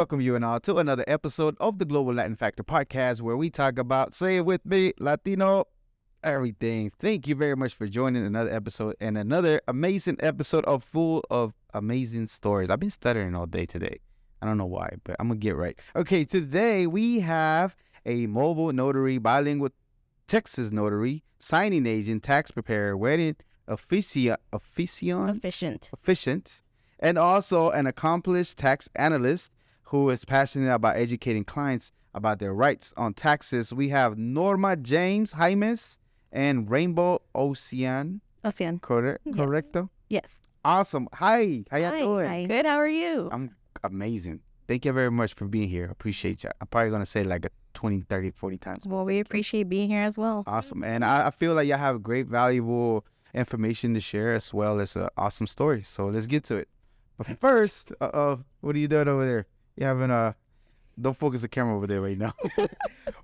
welcome you and all to another episode of the Global Latin Factor podcast, where we talk about, say it with me, Latino everything. Thank you very much for joining another episode and another amazing episode full of amazing stories. I've been stuttering all day today. I don't know why, but I'm going to get right. Okay, today we have a mobile notary, bilingual Texas notary, signing agent, tax preparer, wedding officiant, and also an accomplished tax analyst who is passionate about educating clients about their rights on taxes. We have Norma Jaimes and Rainbow Ocian. Correcto? Yes. Awesome. Hi. How y'all doing? Hi. Good. How are you? I'm amazing. Thank you very much for being here. Appreciate you. I'm probably going to say like 20, 30, 40 times. Well, we appreciate being here as well. Awesome. And I feel like y'all have great, valuable information to share as well as an awesome story. So let's get to it. But first, what are you doing over there? You having don't focus the camera over there right now.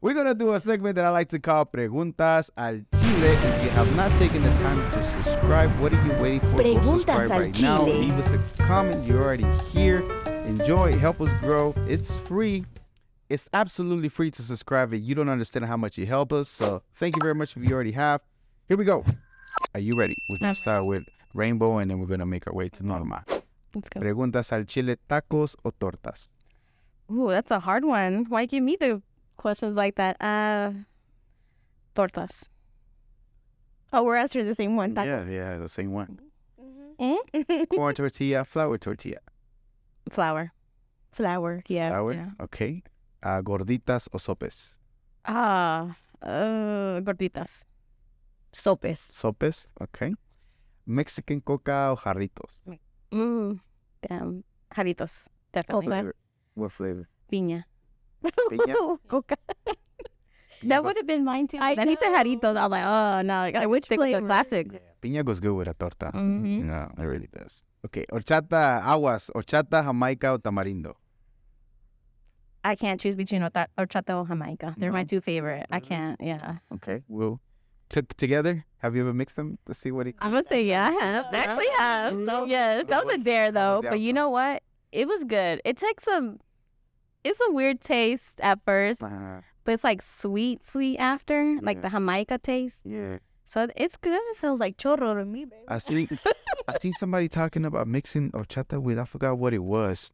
We're going to do a segment that I like to call Preguntas al Chile. If you have not taken the time to subscribe, what are you waiting for? Go subscribe right now. Leave us a comment. You're already here. Enjoy. Help us grow. It's free. It's absolutely free to subscribe. You don't understand how much you help us. So thank you very much if you already have. Here we go. Are you ready? We're going to start with Rainbow, and then we're going to make our way to Norma. Let's go. Preguntas al Chile, tacos o tortas? Ooh, that's a hard one. Why give me the questions like that? Tortas. Oh, we're answering the same one. Tacos. Yeah, the same one. Mm-hmm. Corn tortilla, flour tortilla? Flour. Flour. Yeah. Flour, Yeah. okay. Gorditas o sopes? Gorditas. Sopes. Sopes, okay. Mexican coca o jarritos? Damn. Jarritos. Definitely. Coca. What flavor? Piña. Piña? Coca. That would have been mine too. I Then he said know. jarritos. I was like, oh, no. I would stick with the flavor? classics. Piña goes good with a torta. Mhm. No, it really does. Okay, horchata, jamaica o tamarindo? I can't choose between horchata or Jamaica. They're my two favorite. I can't, yeah. Okay, we'll together. Have you ever mixed them to see what it? I'm going to say, yeah, I have. I actually have. So, yes, that was a dare, though. But you know what? It was good. It's a weird taste at first, but it's like sweet after, like the Jamaica taste. Yeah. So it's good. Sounds like chorro to me, baby. I seen somebody talking about mixing horchata with, I forgot what it was.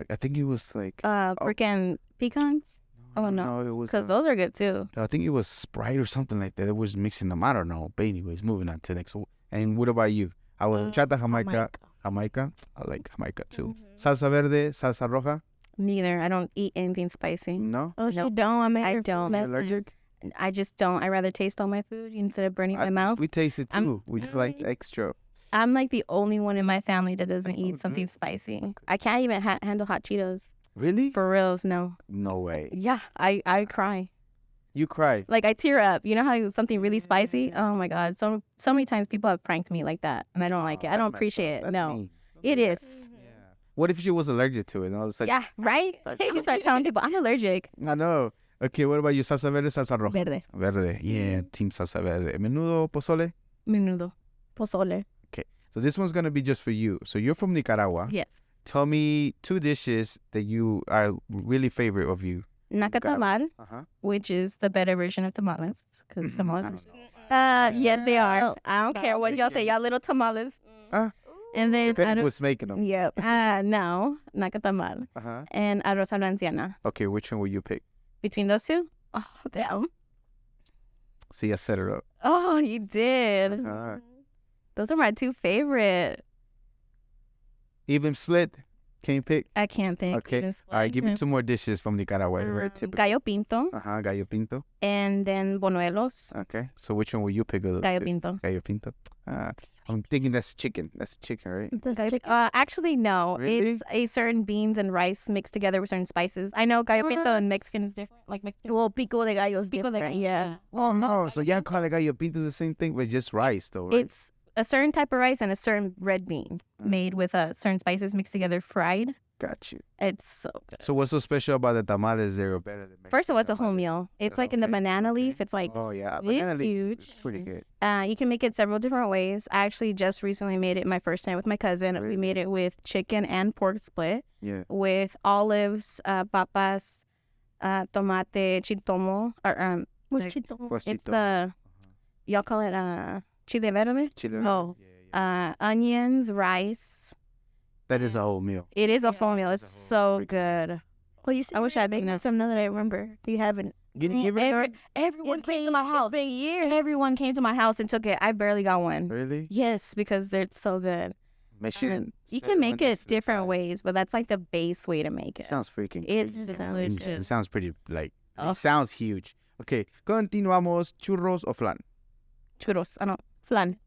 I think it was like Freaking pecans? Oh, no. it was Because those are good, too. I think it was Sprite or something like that. It was mixing them. I don't know. But anyways, moving on to the next one. And what about you? I was horchata, Jamaica. Jamaica. I like Jamaica too. Salsa verde, salsa roja? Neither. I don't eat anything spicy. No? Oh, Nope. she don't. I don't. You allergic? I just don't. I rather taste all my food instead of burning my mouth. We taste it too. We just like extra. I'm like the only one in my family that doesn't That's eat so something good. spicy. Okay. I can't even handle hot Cheetos. Really? For reals, no. No way. Yeah, I cry. You cry. Like, I tear up. You know how something really spicy? Oh, my God. So many times people have pranked me like that, and I don't like it. I don't appreciate it. No. It is. Yeah. What if she was allergic to it? And all of a sudden, Yeah, right? You start telling people, I'm allergic. I know. Okay, what about you? Salsa verde, salsa roja? Verde. Verde. Yeah, team salsa verde. Menudo, pozole? Menudo. Pozole. So this one's going to be just for you. So you're from Nicaragua. Yes. Tell me 2 dishes that you are really favorite of you. Nacatamal, Uh-huh. which is the better version of tamales. Because tamales. Yes, they are. I don't care what y'all say. Y'all little tamales. And then Depends who's making them. Yep. no, nacatamal. Uh-huh. And arroz a la anciana. Okay, which one will you pick? Between those two? Oh, damn. See, I set it up. Oh, you did. Those are my 2 favorite. Even split? Can you pick? I can't think. Okay. All right, give me 2 more dishes from Nicaragua. Very typical. Gallo pinto. Uh-huh, gallo pinto. And then bonuelos. Okay. So which one will you pick of those? Gallo 2? pinto. Gallo pinto. I'm thinking that's chicken. That's chicken, right? Actually, no. Really? It's a certain beans and rice mixed together with certain spices. I know gallo pinto in Mexican is different. Like Mexican. Well, pico de gallo is Pico de different. gallo, Yeah. Oh, no. So y'all call it gallo pinto the same thing, but just rice, though, right? It's a certain type of rice and a certain red bean made with certain spices mixed together, fried. Got you. It's so good. So what's so special about the tamales? They're better than Mexican First of all, it's a whole tamales? meal. It's like in the banana leaf. It's like Oh yeah, it's banana leaf huge. is pretty good. You can make it several different ways. I actually just recently made it my first time with my cousin. We made it with chicken and pork split. Yeah. With olives, papas, tomate, chitomo, or What's like, chito? What's it's chito? the y'all call it chile verde. Chile. No. Onions, rice. That is a whole meal. It is a Yeah. full meal. It's It's a so whole freaking good. Well, you said I wish I had seen some now that I remember. You haven't. Everyone came to my house. It's been years. Everyone came to my house and took it. I barely got one. Really? Yes, because they're so good. Make sure You can make it different ways, but that's like the base way to make It it. sounds freaking. It's crazy. delicious. It sounds pretty like. Oh. It sounds huge. Okay, continuamos. Churros o flan? Churros. I don't. Flan.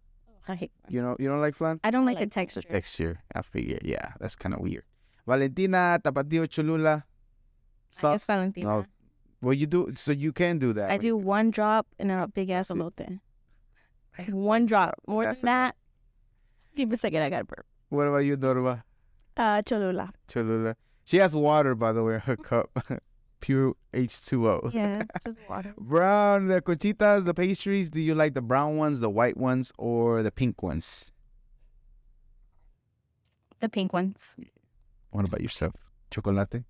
I hate. You don't like flan? I don't I like the like texture. Texture. I figure. Yeah, that's kind of weird. Valentina, tapatio, cholula. I Sauce. guess Valentina. No. Well, you do. So you can do that. I do one drop and then a big ass That's it. elote. One drop. More That's than that, Give me a second. I got to burp. What about you, Norma? Cholula. Cholula. She has water, by the way, in her cup. Pure H2O. Yeah, just water. Brown, the conchitas, the pastries. Do you like the brown ones, the white ones, or the pink ones? the pink ones. What about yourself? Chocolate?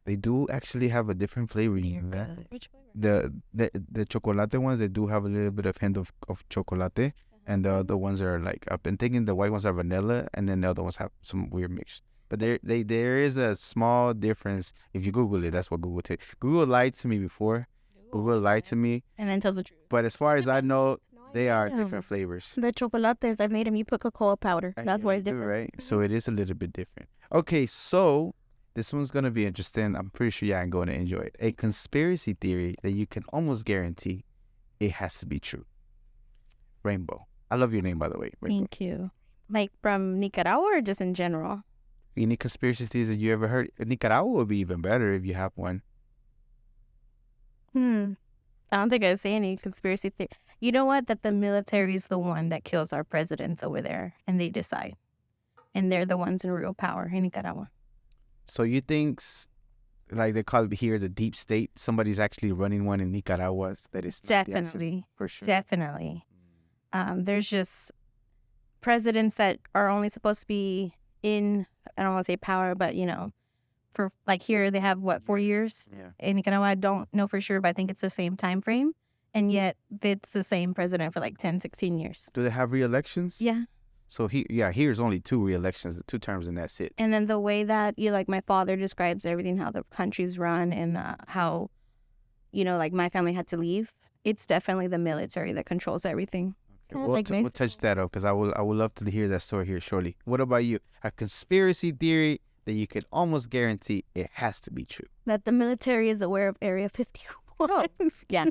They do actually have a different flavor. You know that? Which flavor? The chocolate ones, they do have a little bit of hint of chocolate. And the other ones are like, I've been thinking the white ones are vanilla, and then the other ones have some weird mix. But there is a small difference. If you Google it, that's what Google takes. Google lied to me before. Google lied to me. And then tells the truth. But as far as I know, they are different flavors. The chocolates, I made them. You put cocoa powder. That's why it's You do, different. right? So it is a little bit different. Okay, so this one's going to be interesting. I'm pretty sure y'all are going to enjoy it. A conspiracy theory that you can almost guarantee it has to be true. Rainbow. I love your name, by the way. Rainbow. Thank you. Like from Nicaragua or just in general? Any conspiracy theories that you ever heard? Nicaragua would be even better if you have one. Hmm. I don't think I'd say any conspiracy theory. You know what? That the military is the one that kills our presidents over there, and they decide. And they're the ones in real power in Nicaragua. So you think, like they call it here, the deep state, somebody's actually running one in Nicaragua that is not the actual- Definitely. for sure. Definitely. There's just presidents that are only supposed to be in, I don't want to say power, but, you know, for like here they have, 4 years? Yeah. In Nicaragua, I don't know for sure, but I think it's the same time frame. And yet it's the same president for like 10, 16 years. Do they have re-elections? Yeah. So here's only 2 re-elections, 2 terms, and that's it. And then the way that my father describes everything, how the country's run and how, like my family had to leave. It's definitely the military that controls everything. Kinda We'll, like we'll Mexico. touch that up because I would love to hear that story here shortly. What about you? A conspiracy theory that you could almost guarantee it has to be true. That the military is aware of Area 51. Yeah.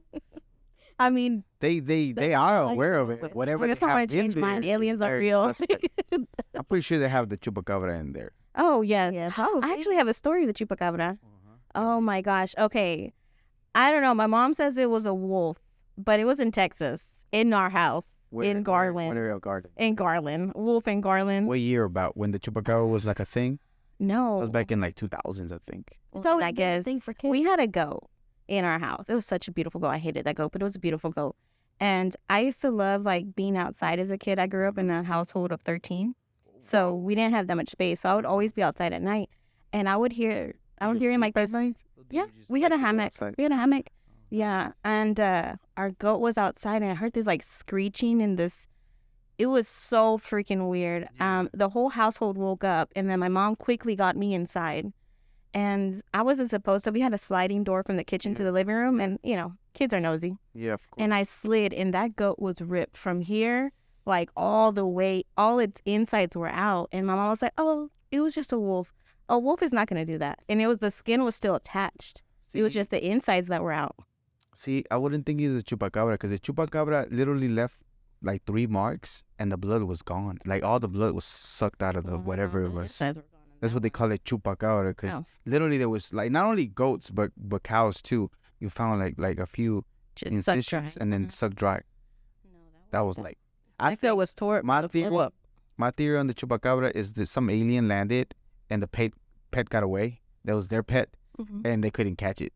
I mean, They are like- aware of it. Whatever That's they not why I have in changed mine. there Aliens is are very real. suspect. I'm pretty sure they have the chupacabra in there. Oh, yes. yeah, I probably. actually have a story with the chupacabra. Oh, my gosh. Okay. I don't know. My mom says it was a wolf, but it was in Texas, in our house, in Garland. Garland. In Garland. Wolf in Garland. What year about when the chupacabra was like a thing? No. It was back in like 2000s, I think. It's always I been a guess thing for kids. we had a goat in our house. It was such a beautiful goat. I hated that goat, but it was a beautiful goat. And I used to love like being outside as a kid. I grew up in a household of 13. So we didn't have that much space. So I would always be outside at night. And I would hear him like this. Yeah, we had a hammock. We had a hammock. Yeah. And our goat was outside and I heard this like screeching and this. It was so freaking weird. The whole household woke up and then my mom quickly got me inside. And I wasn't supposed to. We had a sliding door from the kitchen to the living room. And, kids are nosy. Yeah, of course. And I slid and that goat was ripped from here, like all the way, all its insides were out. And my mom was like, oh, it was just a wolf. A wolf is not going to do that. And the skin was still attached. It was just the insides that were out. See, I wouldn't think it's the chupacabra because the chupacabra literally left like 3 marks and the blood was gone. Like all the blood was sucked out of the whatever it was. That's what they call it, chupacabra, because literally there was like not only goats but cows too. You found like a few Just sucked incisions dry. and then sucked dry. That was like I feel it was tore. my theory on the chupacabra is that some alien landed and the pet got away. That was their pet, and they couldn't catch it,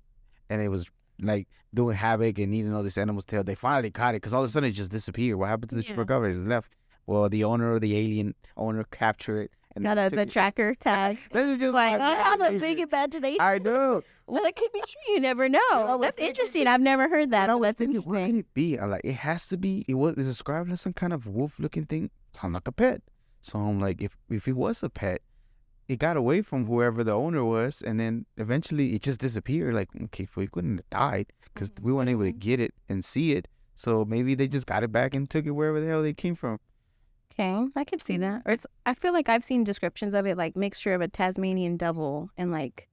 and it was like doing havoc and eating all this animal's tail. They finally caught it because all of a sudden it just disappeared. What happened to the chupacabra? It left. Well, the owner or the alien owner captured it. And Got the tracker tag. This is just Like, my I have a big imagination. imagination. I know. Well, it could be true. You never know. was That's thinking- interesting. I've never heard that. Oh, that's What can interesting. it be? I'm like, it has to be. It was described as some kind of wolf-looking thing. Sound like a pet. So I'm like, if it was a pet, it got away from whoever the owner was, and then eventually it just disappeared. Like, okay, so it couldn't have died because we weren't able to get it and see it. So maybe they just got it back and took it wherever the hell they came from. Okay, I could see that. Or I feel like I've seen descriptions of it, like mixture of a Tasmanian devil and like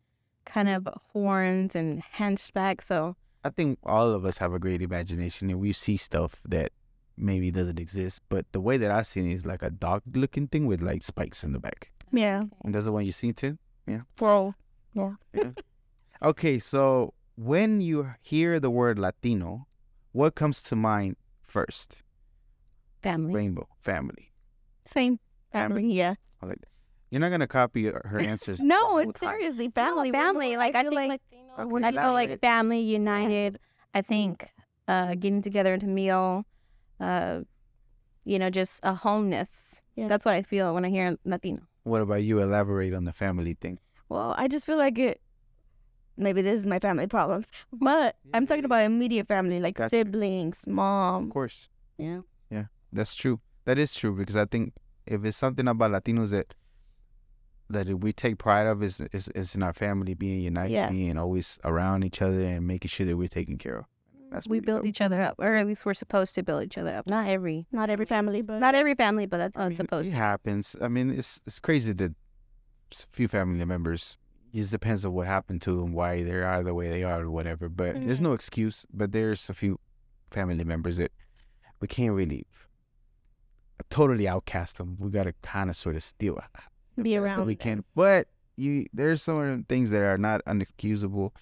kind of horns and hunchback. So I think all of us have a great imagination and we see stuff that maybe doesn't exist. But the way that I seen it is like a dog-looking thing with like spikes in the back. Yeah. And that's the one you seen too? Well, Okay, so when you hear the word Latino, what comes to mind first? family. Rainbow, family. same family. Yeah. I like that. You're not gonna copy her answers. No, the whole it's time. seriously No, family. family. Like I feel think like when I you feel like elaborate. family united. I think getting together into meal, just a homeness. Yeah. That's what I feel when I hear Latino. What about you? Elaborate on the family thing. well, I just feel like it. Maybe this is my family problems, but I'm talking about immediate family, like Gotcha. siblings, mom. Of course. Yeah. That's true. That is true because I think if it's something about Latinos that we take pride of is in our family being united, Yeah. being always around each other and making sure that we're taken care of. That's We pretty build dope. each other up, or at least we're supposed to build each other up. Not every Not every family, but family, but that's how I it's mean, supposed it to. happens. I mean, it's crazy that a few family members. It just depends on what happened to them, why they are the way they are, or whatever. But there's no excuse. But there's a few family members that we can't really totally outcast them. We gotta kind of sort of steal be best that around. we can. But there's some of them things that are not unexcusable.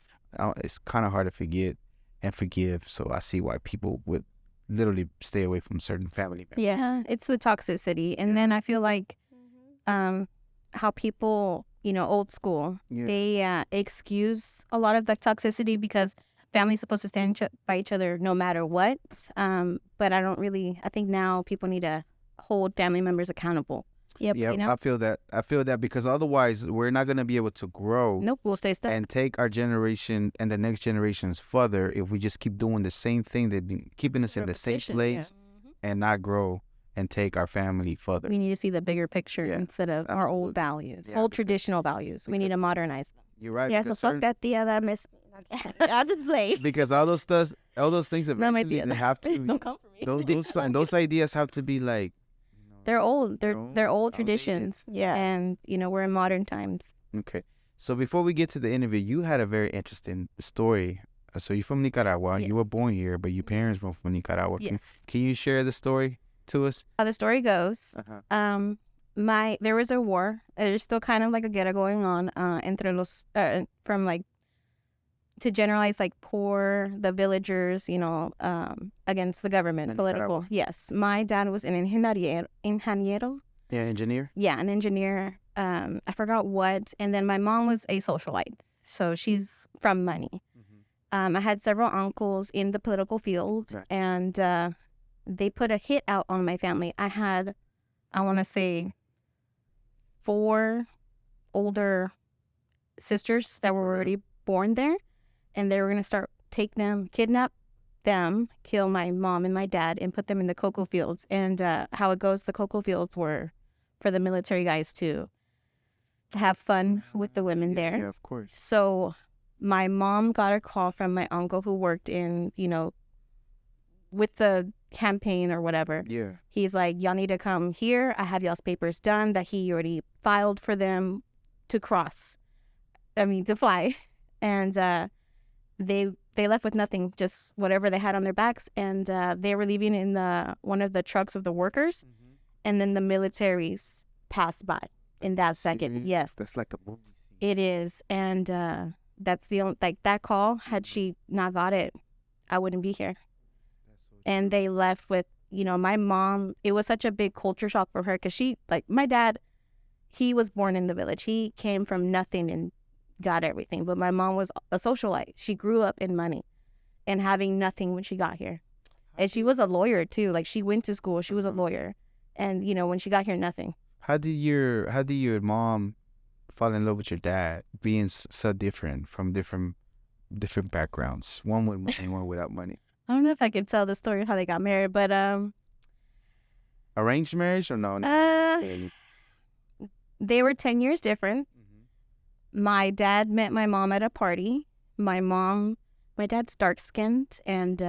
It's kind of hard to forget and forgive. So I see why people would literally stay away from certain family members. Yeah. It's the toxicity, and then I feel like how people, old school, Yeah. they excuse a lot of the toxicity because family's supposed to stand by each other no matter what. But I think now people need to hold family members accountable. Yep. Yeah, you know? I feel that because otherwise we're not gonna be able to grow Nope, we'll stay stuck. and take our generation and the next generations further if we just keep doing the same thing. They've been keeping us in the same Repetition, place and not grow and take our family further. We need to see the bigger picture Yeah, instead of our absolutely. old values, Yeah, old because- traditional values. We need to because- modernize them. You're right. Yeah. So because fuck certain- that tia that miss me. I'll just play. Because all those things Not my eventually tia. they have to. Don't come for me. those ideas have to be like. They're old. They're old outdated. traditions. Yeah. And we're in modern times. Okay. So before we get to the interview, you had a very interesting story. So you're from Nicaragua. Yes. You were born here, but your parents were from Nicaragua. Yes. Can you share the story to us? How the story goes. Uh-huh. There was a war. There's still kind of like a guerra going on. Entre los from like to generalize like the villagers, against the government, In political. Nicaragua. Yes. My dad was an ingeniero. Yeah, engineer. Yeah, an engineer. I forgot what. And then my mom was a socialite. So she's from money. I had several uncles in the political field, Right. and they put a hit out on my family. I had, I want to say, 4 older sisters that were already born there, and they were going to kidnap them, kill my mom and my dad, and put them in the cocoa fields. And how it goes, the cocoa fields were for the military guys to have fun with the women there. Yeah, of course. So my mom got a call from my uncle who worked in, with the campaign or whatever. Yeah. He's like, y'all need to come here. I have y'all's papers done that he already filed for them to fly. And they left with nothing, just whatever they had on their backs. And they were leaving in one of the trucks of the workers. And then the militaries passed by in that second. Serious? Yes, That's like a movie scene. it is. And that's the only, that call, had she not got it, I wouldn't be here. That's so And they left with, my mom, it was such a big culture shock for her because my dad, he was born in the village. He came from nothing and got everything. But my mom was a socialite. She grew up in money and having nothing when she got here. And she was a lawyer too. Like she went to school. She was a lawyer. And you know, when she got here, nothing. How did your mom fall in love with your dad, being so different from different backgrounds? One with money, one without money. I don't know if I could tell the story of how they got married, but Arranged marriage or no? they were 10 years different. My dad met my mom at a party. My dad's dark-skinned, and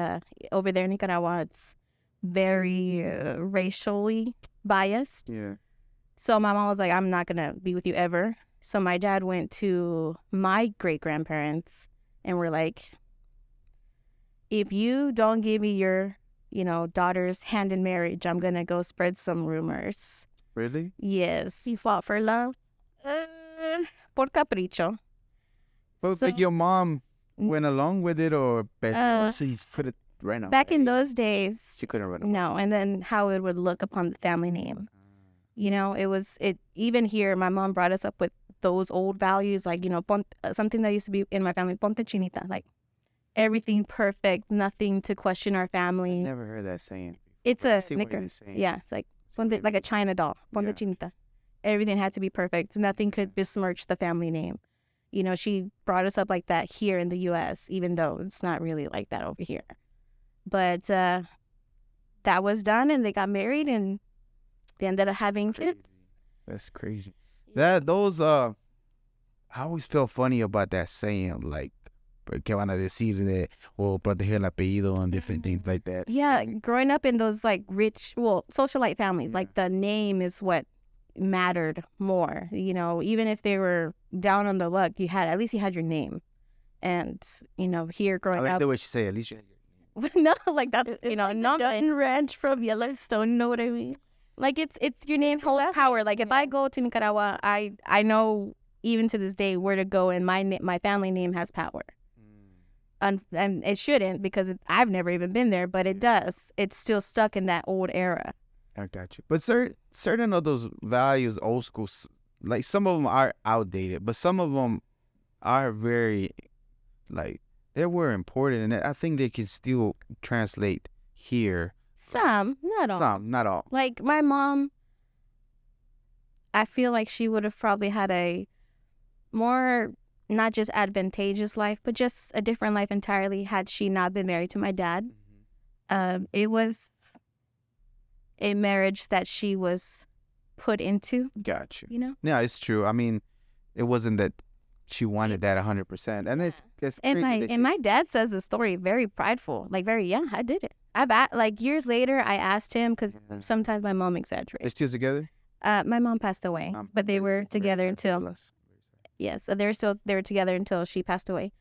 over there in Nicaragua, it's very racially biased. Yeah. So my mom was like, I'm not going to be with you ever. So my dad went to my great-grandparents and were like, if you don't give me your, daughter's hand in marriage, I'm going to go spread some rumors. Really? Yes. He fought for love? Por capricho. But So- your mom went along with it, or she put it right now? Back in those days, She couldn't run away. no. And then how it would look upon the family name. Even here, my mom brought us up with those old values, like, something that used to be in my family, ponte chinita, like everything perfect, nothing to question our family. Never heard that saying. It's I a see what knicker. you're saying. Yeah, it's like ponte, like a China doll, ponte Yeah. chinita. Everything had to be perfect. Nothing could besmirch the family name. She brought us up like that here in the U.S., even though it's not really like that over here. But that was done, and they got married, and they ended up having kids. That's crazy. I always feel funny about that saying, like, ¿qué van a decir de, o proteger el apellido and different things like that. Yeah, growing up in those like rich, socialite families, like the name is what mattered more. Even if they were down on the luck, at least you had your name. And here I growing like up, the way she say, at least you no, like that's It's like not the Dutton Ranch from Yellowstone, you know what I mean? like it's your name holds power. Like if I go to Nicaragua, I know even to this day where to go, and my family name has power. And it shouldn't, because I've never even been there, but it does. It's still stuck in that old era. I got you. But certain of those values, old school, like some of them are outdated, but some of them are very, like, they were important, and I think they can still translate here. Some, not all. Some, not all. Like my mom, I feel like she would have probably had a more, not just advantageous life, but just a different life entirely had she not been married to my dad. It was a marriage that she was put into, Got you. you know? Yeah, it's true. I mean, it wasn't that she wanted that 100%, and it's And crazy that my dad says the story very prideful, like very, yeah, I did it. Like years later, I asked him, because sometimes my mom they're exaggerates. still together. My mom passed away, but they were together until, yes, so they were together until she passed away.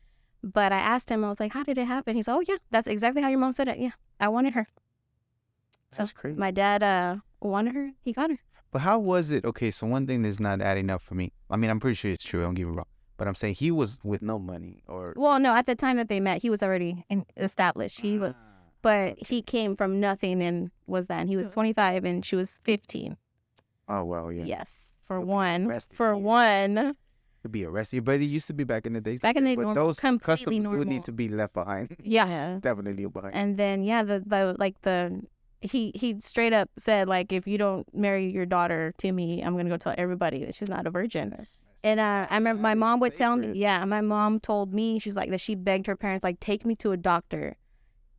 But I asked him, I was like, how did it happen? He's, oh yeah, that's exactly how your mom said it. Yeah, I wanted her. That's crazy. My dad wanted her. He got her. But how was it? Okay, so one thing that's not adding up for me. I mean, I'm pretty sure it's true. Don't get me wrong. But I'm saying he was with no money, or Well, no, at the time that they met, he was already established. He was, but he came from nothing and was that. And he was 25 and she was 15. Oh well, yeah. Yes, for He'll be one. arrested, For yes. one. Could be arrested, but it used to be back in the days. Back in the but normal, those completely customs do normal. need to be left behind. Yeah. Definitely behind. And then he straight up said, like, if you don't marry your daughter to me, I'm gonna go tell everybody that she's not a virgin. And I remember my mom would tell me, my mom told me, she's like, that she begged her parents, like, take me to a doctor,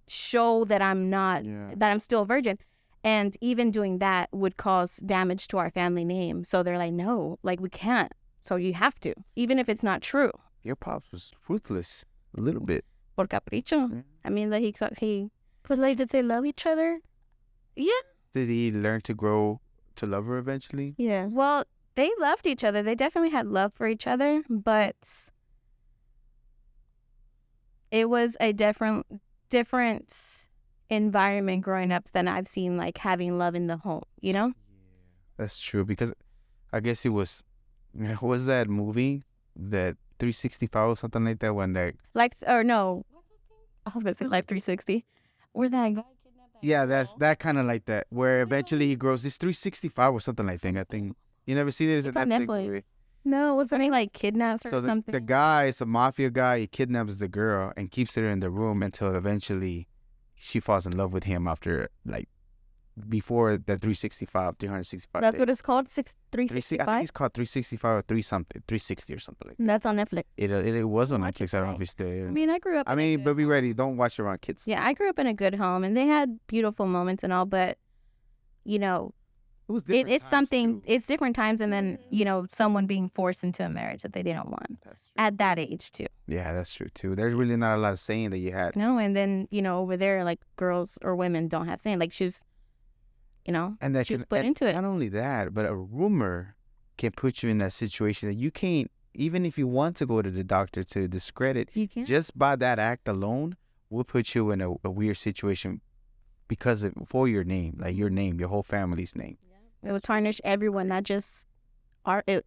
show that I'm not, that I'm still a virgin. And even doing that would cause damage to our family name. So they're like, no, like, we can't. So you have to, even if it's not true. Your pops was ruthless a little bit. Por capricho. Yeah. I mean, that he. But like, did they love each other? Yeah. Did he learn to grow to love her eventually? Yeah. Well, they loved each other. They definitely had love for each other, but it was a different environment growing up than I've seen, like, having love in the home, you know? That's true, because I guess it was, what was that movie, that 365 or something like that, when that, Like, or no, I was gonna say Life 360. Where that guy kidnapped that yeah, that's girl. that kind of like that, where eventually he grows. It's 365 or something like that, I think. You never seen it as a It's on Netflix Netflix. movie? No, what's the Somebody name? like kidnaps her So or something. the guy is a mafia guy. He kidnaps the girl and keeps her in the room until eventually she falls in love with him after like before the 365 That's days. what it's called. 360, I think 365. it's called 365 or 360 or something like that. That's on Netflix. It was on Watch it Netflix. I don't know tonight. if it's still there. I mean, I grew up. I in a mean, good but be home. ready. Don't watch it around kids. Yeah, I grew up in a good home, and they had beautiful moments and all, but you know, It was it's different times, something. too. It's different times, and then someone being forced into a marriage that they didn't want That's true. at that age too. Yeah, that's true too. There's really not a lot of saying that you had. No, and then over there, like girls or women don't have saying. Like she's, And that she was can- put and into it. Not only that, but a rumor can put you in that situation that you can't, even if you want to go to the doctor to discredit, You can't. just by that act alone will put you in a weird situation because for your name, like your name, your whole family's name. It would tarnish everyone, not just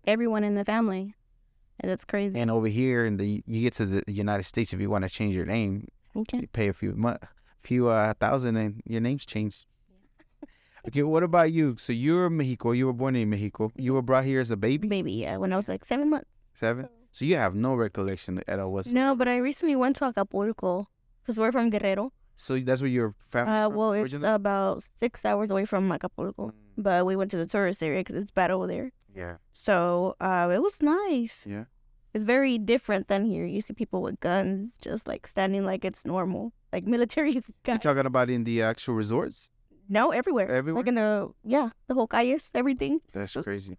everyone in the family, and that's crazy. And over here you get to the United States, if you want to change your name, Okay. you pay a few thousand and your name's changed. Okay, what about you? So you're in Mexico. You were born in Mexico. You were brought here as a baby? Baby, yeah, when I was like 7 months. 7? So you have no recollection at all whatsoever. No, but I recently went to Acapulco because we're from Guerrero. So that's where your family Well, it's originally? about 6 hours away from Acapulco, but we went to the tourist area because it's bad over there. Yeah. So it was nice. Yeah. It's very different than here. You see people with guns just like standing like it's normal, like military You're guys. talking about in the actual resorts? No, everywhere. Everywhere? Like in the whole calles, everything. That's crazy.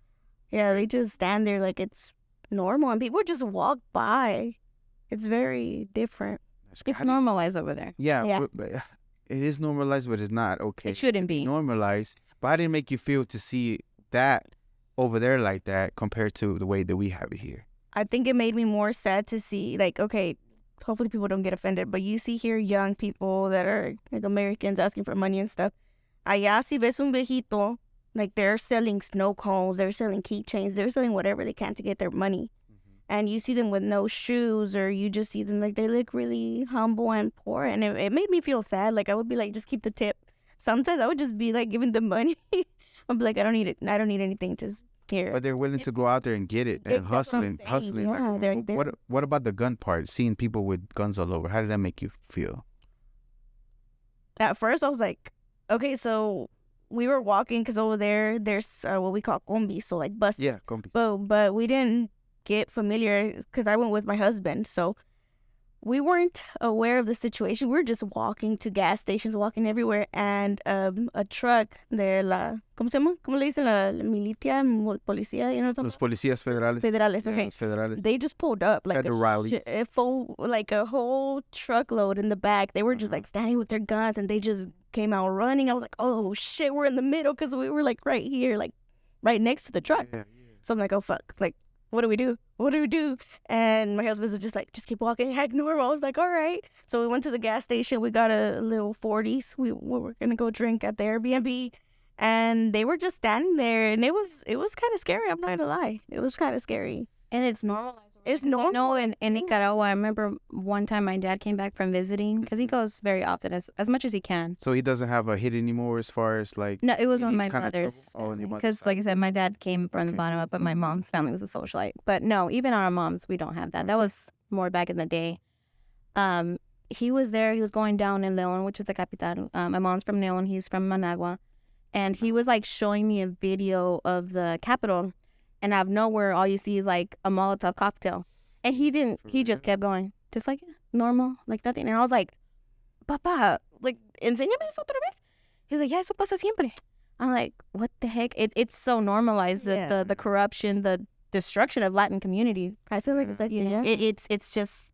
Yeah, they just stand there like it's normal, and people just walk by. It's very different. That's It's how do you- normalized over there. Yeah, Yeah. but it is normalized, but it's not okay. It shouldn't be. Normalized, but how did it make you feel to see that over there like that compared to the way that we have it here? I think it made me more sad to see, like, okay, hopefully people don't get offended, but you see here young people that are like Americans asking for money and stuff. Allá si ves un viejito, like they're selling snow cones, they're selling keychains, they're selling whatever they can to get their money. And you see them with no shoes, or you just see them like they look really humble and poor. And it made me feel sad. Like I would be like, just keep the tip. Sometimes I would just be like giving them money. I'd be like, I don't need it. I don't need anything. Just here. But they're willing to go out there and get it and That's what I'm hustling. saying. Yeah, like, they're- what about the gun part? Seeing people with guns all over, how did that make you feel? At first, I was like, okay, so we were walking because over there's what we call combis, so like buses. Yeah, compi. But we didn't get familiar because I went with my husband, so we weren't aware of the situation. We were just walking to gas stations, walking everywhere, and a truck de la ¿cómo se llama? ¿Cómo le dicen la milicia, policía? You know what I'm Los talking policías federales. about? Federales. Yeah, Okay, los federales. they just pulled up like Federales. a full, like a whole truckload in the back. They were just like standing with their guns, and they just came out running. I was like, oh shit, we're in the middle because we were like right here, like right next to the truck. Yeah. So I'm like, oh fuck, like what do we do? What do we do? And my husband was just like, just keep walking, act normal. I was like, all right. So we went to the gas station. We got a little 40s. We were gonna go drink at the Airbnb, and they were just standing there, and it was kind of scary. I'm not gonna lie, it was kind of scary. And it's normalized. It's No, normal. in Nicaragua, I remember one time my dad came back from visiting because he goes very often, as much as he can. So he doesn't have a hit anymore as far as like. No, it was Any on my kind of mother's trouble? Oh, on your mother's because, side. like I said, my dad came from the Okay. bottom up, but my mom's family was a socialite. But no, even on our moms, we don't have that. That Okay. was more back in the day. He was there. He was going down in Leon, which is the capital. My mom's from Leon. He's from Managua, and he was like showing me a video of the capital, and out of nowhere, all you see is like a Molotov cocktail, and he didn't. For He just real? kept going, just like normal, like nothing. And I was like, "Papa, like, enséñame eso otra vez." He's like, "Yeah, eso pasa siempre." I'm like, what the heck? It's so normalized that Yeah. the corruption, the destruction of Latin communities. I feel like it's like, You know, it's just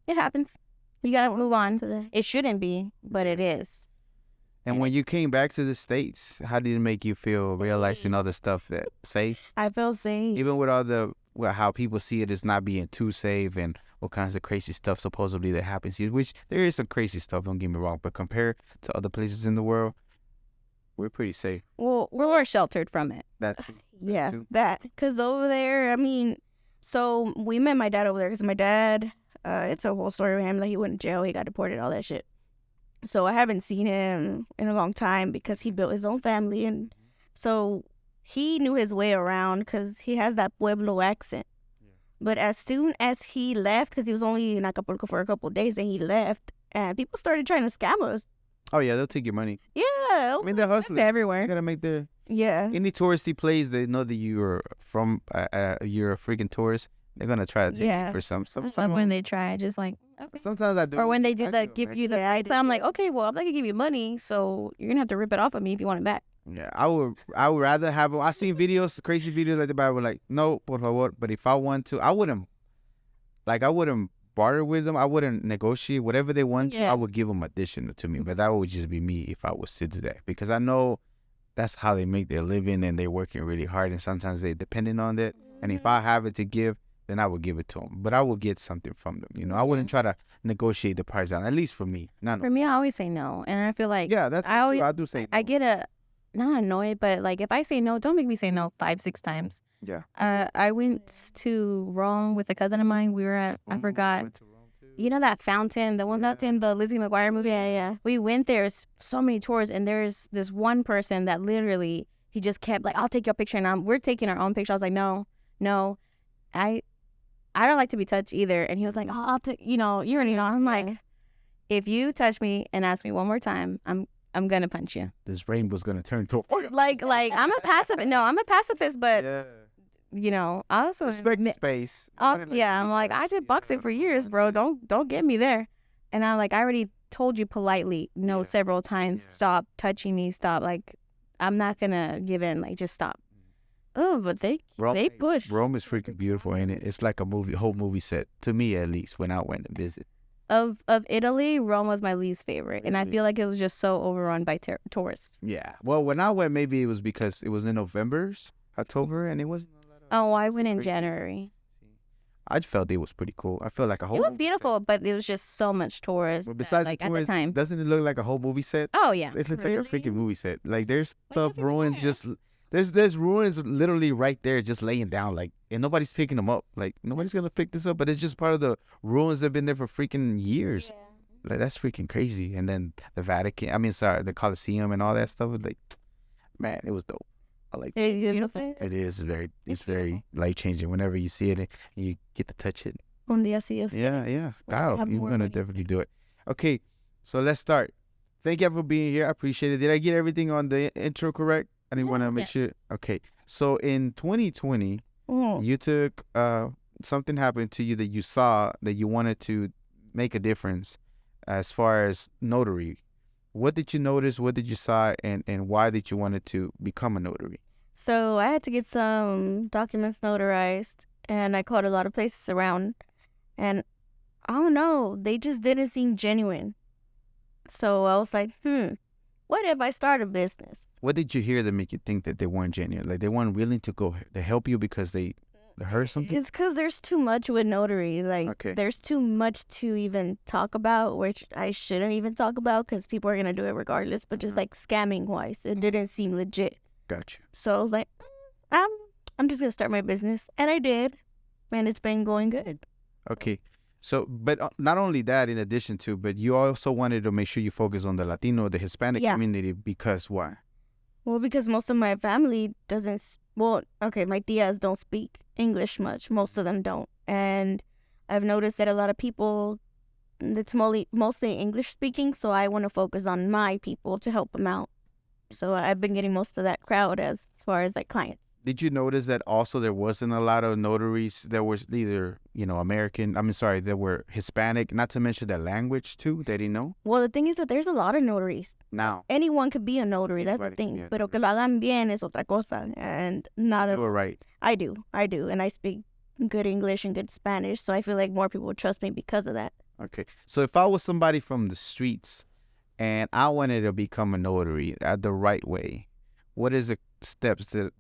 it happens. You gotta move on. It shouldn't be, but it is. And when you came back to the States, how did it make you feel realizing all the stuff that safe? I felt safe. Even with all the how people see it as not being too safe and what kinds of crazy stuff supposedly that happens here, which there is some crazy stuff, don't get me wrong, but compared to other places in the world, we're pretty safe. Well, We're more sheltered from it. That's yeah, too. that. Because over there, I mean, so we met my dad over there because my dad, it's a whole story with him. Like, he went to jail, he got deported, all that shit. So I haven't seen him in a long time because he built his own family. And so he knew his way around because he has that Pueblo accent. Yeah. But as soon as he left, because he was only in Acapulco for a couple of days, and he left, and people started trying to scam us. Oh yeah, they'll take your money. Yeah. I mean, they're hustlers. Everywhere. You gotta make their. Yeah. Any touristy place, they know that you're from, you're a freaking tourist. They're gonna try to take you for some. When they try, just like okay. Sometimes I do. Or when they do that, give you the. So I'm like, okay, well, I'm not gonna give you money, so you're gonna have to rip it off of me if you want it back. Yeah, I would rather have. I seen videos, crazy videos like that. But I would like, no, por favor. But if I want to, I wouldn't barter with them. I wouldn't negotiate whatever they want to. I would give them additional to me. But that would just be me if I was to do that, because I know that's how they make their living and they're working really hard, and sometimes they're depending on that. And if I have it to give, then I would give it to them. But I would get something from them. You know, I wouldn't try to negotiate the price down. At least for me. For me, I always say no, and I feel like that's true. I do say no. I get not annoyed, but like if I say no, don't make me say no 5-6 times. Yeah. I went to Rome with a cousin of mine. We were at I forgot. You know that fountain, the one that's in the Lizzie McGuire movie? Yeah. We went there, so many tours, and there's this one person that literally, he just kept like, I'll take your picture, and we're taking our own picture. I was like, no, I don't like to be touched either. And he was like, oh, I'll take, you already know. I'm like, if you touch me and ask me one more time, I'm gonna punch you. This rainbow's gonna turn to like I'm a pacifist, but I also respect space. I'm like, I did boxing for years, bro. Don't get me there. And I'm like, I already told you politely no several times. Stop touching me. Stop. Like, I'm not gonna give in. Like, just stop. Oh, but they push. Rome is freaking beautiful, ain't it? It's like a whole movie set, to me at least, when I went to visit. Of Italy, Rome was my least favorite, and I feel like it was just so overrun by tourists. Yeah. Well, when I went, maybe it was because it was in October, and it wasn't. Oh, I went in January. I felt it was pretty cool. I felt like a whole. It was beautiful, but it was just so much tourists. But besides the tourists, at the time, doesn't it look like a whole movie set? Oh yeah, it looks like a freaking movie set. Like there's stuff ruins just. There's ruins literally right there, just laying down, like, and nobody's picking them up. Like, nobody's gonna pick this up, but it's just part of the ruins that've been there for freaking years. Yeah. Like, that's freaking crazy. And then the Vatican, the Colosseum and all that stuff was like, man, it was dope. I like it. It is it's very life changing whenever you see it and you get to touch it. Yeah. Wow, you're gonna definitely do it. Okay, so let's start. Thank you for being here. I appreciate it. Did I get everything on the intro correct? I didn't want to make sure. Okay. So in 2020, you took something happened to you that you saw that you wanted to make a difference as far as notary. What did you notice? What did you saw? And why did you wanted to become a notary? So I had to get some documents notarized, and I called a lot of places around, and I don't know, they just didn't seem genuine. So I was like, what if I start a business? What did you hear that make you think that they weren't genuine? Like they weren't willing to go to help you because they heard something? It's because there's too much with notaries. Like there's too much to even talk about, which I shouldn't even talk about because people are going to do it regardless. But just like scamming wise, it didn't seem legit. Gotcha. So I was like, I'm just going to start my business. And I did. And it's been going good. Okay. So, but not only that, in addition to, but you also wanted to make sure you focus on the Latino, the Hispanic community, because why? Well, because most of my family doesn't, my tias don't speak English much. Most of them don't. And I've noticed that a lot of people, it's mostly English speaking, so I want to focus on my people to help them out. So I've been getting most of that crowd as far as like clients. Did you notice that also there wasn't a lot of notaries that were either, that were Hispanic, not to mention their language too, they didn't know? Well, the thing is that there's a lot of notaries. Now. Anyone could be a notary, that's the thing. Pero que lo hagan bien es otra cosa. And not you were right. I do. And I speak good English and good Spanish, so I feel like more people would trust me because of that. Okay. So if I was somebody from the streets and I wanted to become a notary the right way, what is the steps that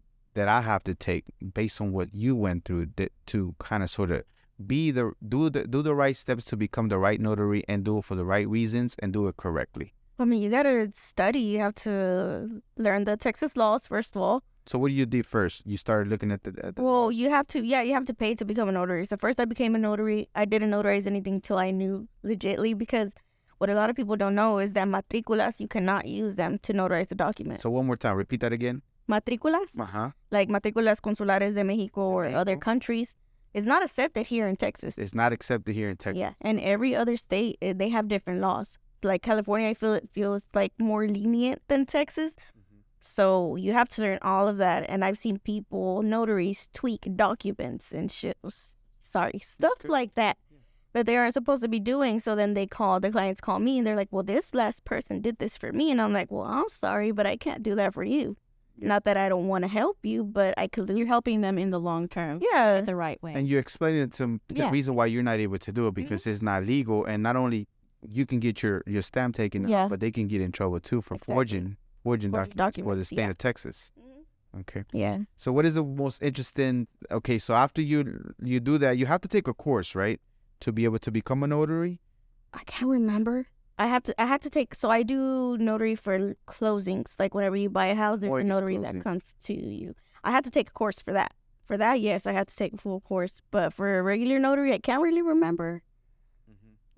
I have to take based on what you went through to kind of sort of do the right steps to become the right notary and do it for the right reasons and do it correctly? I mean, you gotta study. You have to learn the Texas laws first of all. So what you did first? You started looking at the well, laws? you have to pay to become a notary. So first I became a notary. I didn't notarize anything till I knew legitly, because what a lot of people don't know is that matriculas, you cannot use them to notarize a document. So one more time, repeat that again. matrículas, like matrículas consulares de Mexico or other countries, is not accepted here in Texas. It's not accepted here in Texas. Yeah, and every other state, they have different laws. Like California, I feel it feels like more lenient than Texas. So you have to learn all of that. And I've seen people, notaries, tweak documents and shit. Stuff like that they aren't supposed to be doing. So then the clients call me and they're like, well, this last person did this for me. And I'm like, well, I'm sorry, but I can't do that for you. Yeah. Not that I don't want to help you, but I could. You're helping them in the long term. Yeah. The right way. And you're explaining it to them the reason why you're not able to do it because it's not legal. And not only you can get your stamp taken out, but they can get in trouble too for forging documents for the state of Texas. Okay. Yeah. So what is the most interesting? Okay, so after you do that, you have to take a course, right, to be able to become a notary? I can't remember. I have to take. So I do notary for closings, like whenever you buy a house, there's a notary that comes to you. I had to take a course for that. For that, yes, I had to take a full course. But for a regular notary, I can't really remember.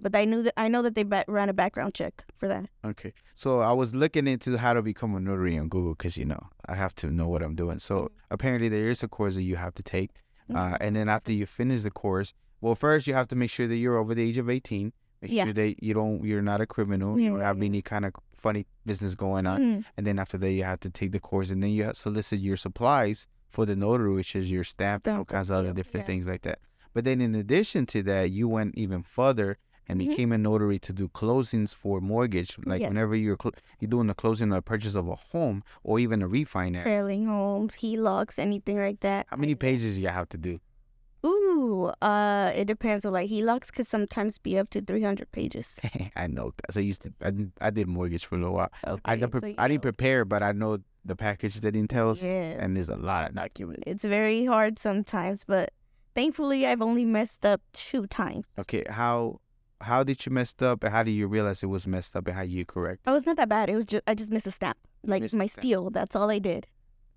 But I know that they ran a background check for that. Okay. So I was looking into how to become a notary on Google because, I have to know what I'm doing. So apparently there is a course that you have to take. And then after you finish the course, well, first you have to make sure that you're over the age of 18. Make sure that you're not a criminal. You don't have any kind of funny business going on. And then after that, you have to take the course. And then you have to solicit your supplies for the notary, which is your stamp and all kinds of other different things like that. But then in addition to that, you went even further and became a notary to do closings for mortgage. Like whenever you're doing a closing or a purchase of a home or even a refinance. Trailing homes, HELOCs, anything like that. How many pages do you have to do? Ooh, it depends on HELOCs could sometimes be up to 300 pages. I know. So I did mortgage for a little while. Okay, I didn't prepare, but I know the package that entails. Yes. And there's a lot of documents. It's very hard sometimes, but thankfully I've only messed up 2 times. Okay, how did you mess up and how did you realize it was messed up and how you correct? Oh, it's not that bad. It was I just missed a stamp. Like my seal, that's all I did.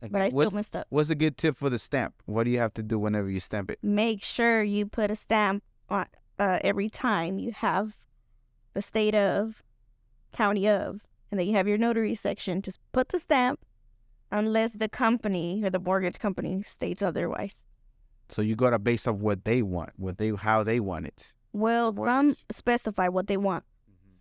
Okay. But I still messed up. What's a good tip for the stamp? What do you have to do whenever you stamp it? Make sure you put a stamp on every time you have the state of, county of, and then you have your notary section. Just put the stamp unless the company or the mortgage company states otherwise. So you got to base off what they want, how they want it. Well, some specify what they want,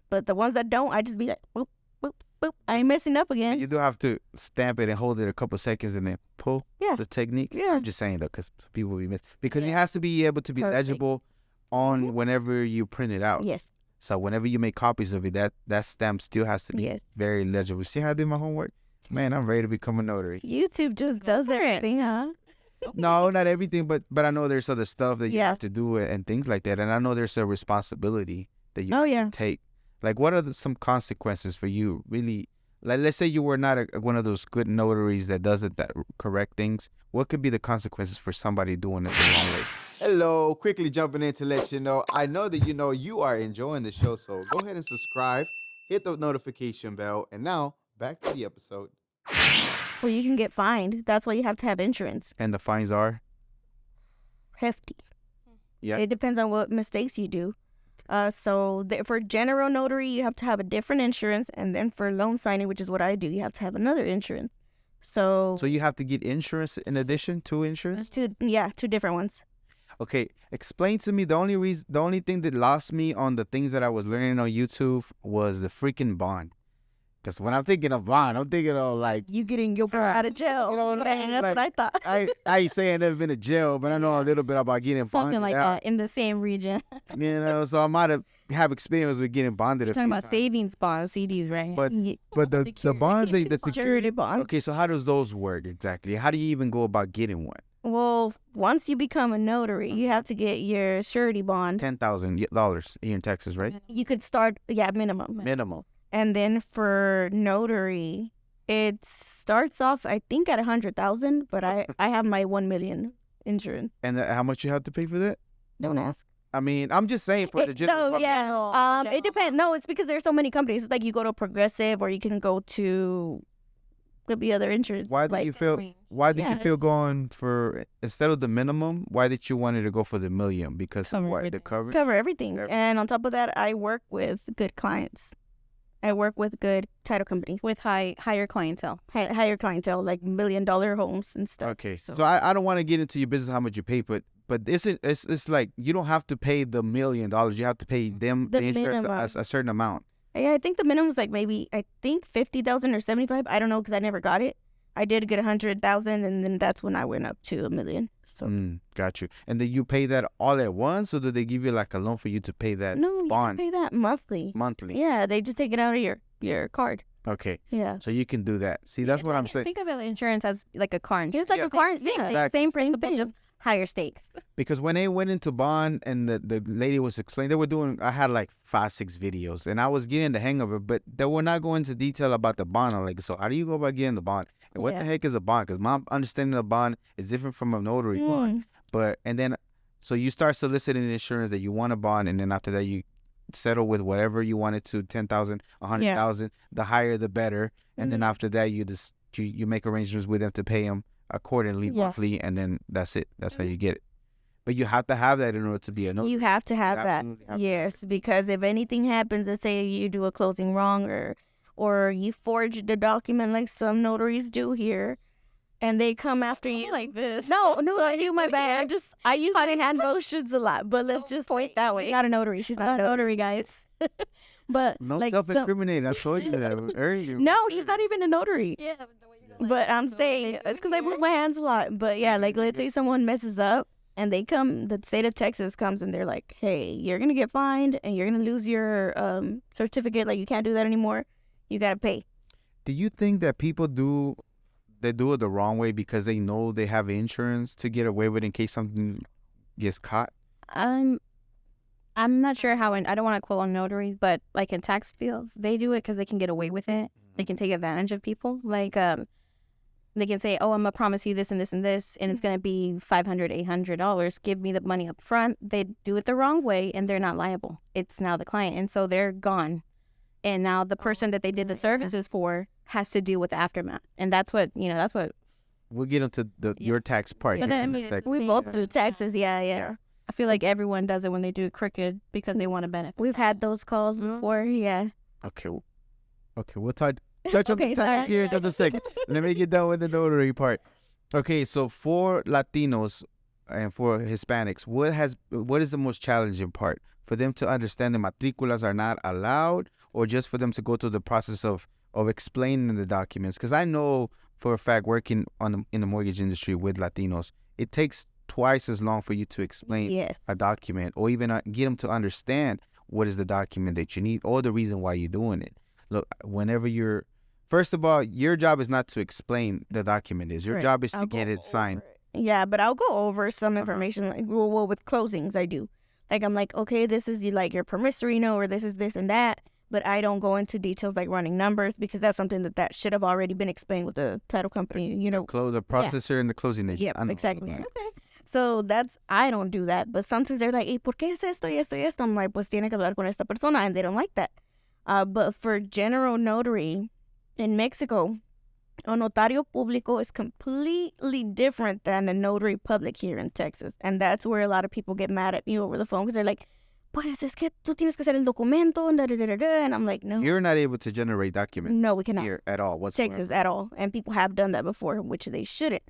but the ones that don't, I just be like, boop, boop, boop. I ain't messing up again. You do have to stamp it and hold it a couple seconds and then pull the technique. Yeah. I'm just saying that because people will be missing. Because it has to be able to be legible on whenever you print it out. Yes. So whenever you make copies of it, that stamp still has to be very legible. See how I did my homework? Man, I'm ready to become a notary. YouTube just does everything, huh? No, not everything, but I know there's other stuff that you have to do and things like that. And I know there's a responsibility that you have to take. Like, what are some consequences for you? Really, like, let's say you were not one of those good notaries that does it, that correct things. What could be the consequences for somebody doing it the wrong way? Hello, quickly jumping in to let you know. I know that you are enjoying the show, so go ahead and subscribe, hit the notification bell, and now back to the episode. Well, you can get fined. That's why you have to have insurance. And the fines are? Hefty. Yeah. It depends on what mistakes you do. For general notary, you have to have a different insurance. And then for loan signing, which is what I do, you have to have another insurance. So you have to get insurance in addition to insurance? 2 different ones. Okay, explain to me the only thing that lost me on the things that I was learning on YouTube was the freaking bond. Because when I'm thinking of bond, I'm thinking of like... You getting your out of jail. You know what I mean? That's what I thought. I ain't saying I've never been to jail, but I know a little bit about getting bonded. Something like that in the same region. So I might have experience with getting bonded. You're talking about savings bonds, CDs, right? But the bonds, the security bonds. Okay, so how does those work exactly? How do you even go about getting one? Well, once you become a notary, you have to get your surety bond. $10,000 here in Texas, right? You could start, minimum. Minimum. And then for notary, it starts off, I think, at 100,000, but I have my 1 million insurance. And how much you have to pay for that? Don't ask. I mean, I'm just saying for the general public. It depends. No, it's because there's so many companies. It's like you go to Progressive or you can go to could be other insurance. Why did you feel going for, instead of the minimum, why did you want to go for the million? Because Cover the coverage? Cover everything. And on top of that, I work with good clients. I work with good title companies with higher clientele. higher clientele, like $1 million homes and stuff. Okay, so I don't want to get into your business, how much you pay, but it's like you don't have to pay the $1 million. You have to pay them The the insurance minimum. a certain amount. Yeah, I think the minimum is like maybe, I think 50,000 or 75. I don't know because I never got it. I did get 100,000, and then that's when I went up to $1 million. So Got you. And then you pay that all at once, or do they give you like a loan for you to pay that no, you bond can pay that monthly. monthly? Yeah, they just take it out of your card. Okay, Yeah. so you can do that. See, that's what I'm saying. Think of insurance as like a car insurance. It's like a car. Same, Yeah. Exactly. same principle, thing. just higher stakes. Because when they went into bond and the lady was explaining, they were doing, I had like 5-6 videos and I was getting the hang of it, but they were not going into detail about the bond. I'm like, so how do you go about getting the bond? And what the heck is a bond? Because my understanding of bond is different from a notary bond. But, and then, so you start soliciting insurance that you want a bond, and then after that you settle with whatever you wanted to, 10,000, 100,000, the higher the better. And then after that, you make arrangements with them to pay them accordingly monthly, and then that's it. That's how you get it. But you have to have that in order to be a notary. You have to have that. absolutely have to. Yes, because if anything happens, let's say you do a closing wrong or you forge the document like some notaries do here, and they come after you like this. No, I do my bad. I use my hand motions a lot, but let's just point that way. Not a notary. She's not a notary, guys. But No like self-incriminating. I told you that earlier. no, she's not even a notary. Yeah, But I'm saying it's because I move my hands a lot. But yeah, like let's say someone messes up and they come, the state of Texas comes and they're like, hey, you're gonna get fined and you're gonna lose your certificate. Like you can't do that anymore. You gotta pay. Do you think that people do it the wrong way because they know they have insurance to get away with in case something gets caught? I'm not sure how, I don't want to quote on notaries, but like in tax fields, they do it because they can get away with it. They can take advantage of people. Like, they can say, oh, I'm going to promise you this and this and this, and it's going to be $500, $800. Give me the money up front. They do it the wrong way, and they're not liable. It's now the client. And so they're gone. And now the person that they did the services for has to deal with the aftermath. And that's what. We'll get into your tax part. But here then, in I a mean, second. We both do taxes. Yeah. I feel like everyone does it when they do it crooked because they want to benefit. We've had those calls before. Yeah. Okay, we'll touch on the Okay, tax sorry. here in just a second. Let me get done with the notary part. Okay, so for Latinos and for Hispanics, what is the most challenging part? For them to understand the matriculas are not allowed, or just for them to go through the process of explaining the documents? Because I know for a fact, working in the mortgage industry with Latinos, it takes twice as long for you to explain a document, or even get them to understand what is the document that you need or the reason why you're doing it. Look, whenever first of all, your job is not to explain the document. Your job is to get it signed. Yeah, but I'll go over some information. Like, well, with closings, I do. Like, I'm like, okay, this is like your promissory note, or this is this and that. But I don't go into details like running numbers, because that's something that should have already been explained with the title company. You know, the processor and the closing agent. Yep, exactly. Okay. So I don't do that. But sometimes they're like, hey, ¿por qué es esto y esto y esto? I'm like, pues tiene que hablar con esta persona, and they don't like that. But for general notary in Mexico, a notario público is completely different than a notary public here in Texas. And that's where a lot of people get mad at me over the phone, because they're like, pues es que tú tienes que hacer el documento, and I'm like, no. You're not able to generate documents. No, we cannot. Here at all whatsoever. Texas at all. And people have done that before, which they shouldn't.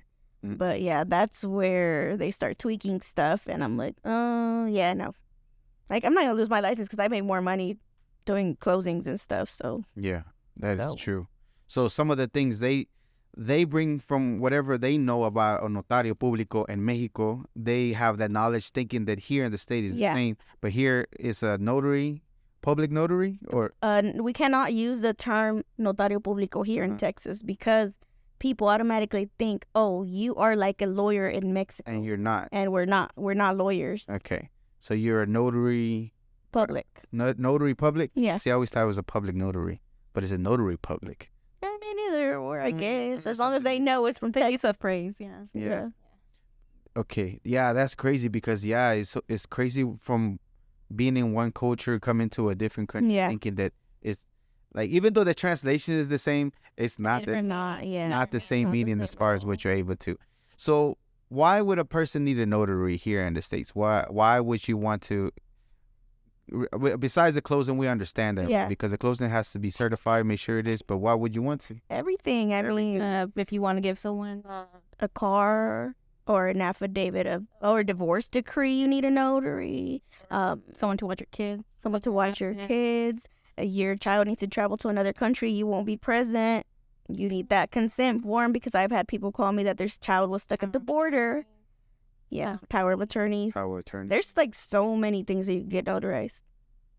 But yeah, that's where they start tweaking stuff, and I'm like, oh, yeah, no. Like, I'm not going to lose my license because I make more money doing closings and stuff, so. Yeah, that is true. So some of the things they bring from whatever they know about a notario público in Mexico, they have that knowledge, thinking that here in the state is the same, but here is a notary, public notary, or? We cannot use the term notario público here in Texas, because people automatically think, oh, you are like a lawyer in Mexico. And you're not. And we're not. We're not lawyers. Okay. So you're a notary. Public. Notary public? Yeah. See, I always thought it was a public notary, but it's a notary public. I mean, either or, I guess, as long as they know it's from Texas. Use of phrase, Yeah. Okay. Yeah, that's crazy, because it's crazy from being in one culture, coming to a different country, thinking that it's like, even though the translation is the same, it's not not the same meaning as far as what you're able to. So why would a person need a notary here in the States? Why would you want to besides the closing, we understand that. Yeah. Because the closing has to be certified, make sure it is. But why would you want to? Everything. I mean, If you want to give someone a car or an affidavit or a divorce decree, you need a notary. someone to watch your kids. Someone to watch your kids. Your child needs to travel to another country. You won't be present. You need that consent form because I've had people call me that their child was stuck at the border. Yeah, power of attorney. Power of attorney. There's like so many things that you can get notarized.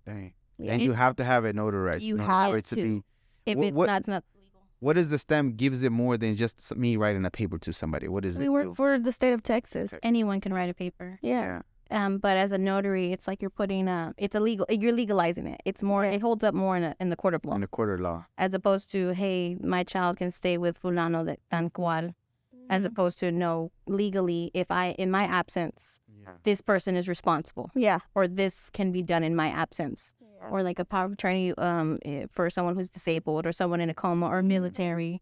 Dang. Yeah. And you have to have it notarized. You in order have for it to. be. If What- it's what- not, it's not legal. What is the stamp gives it more than just me writing a paper to somebody? What does We it work do? for the state of Texas. Anyone can write a paper. Yeah. But as a notary, it's like you're putting it's illegal. You're legalizing it. It's more. It holds up more in the court of law, In the court of law. as opposed to hey, my child can stay with fulano de tan cual, as opposed to no, legally, if in my absence, this person is responsible, Yeah. or this can be done in my absence, or like a power of attorney for someone who's disabled or someone in a coma or military,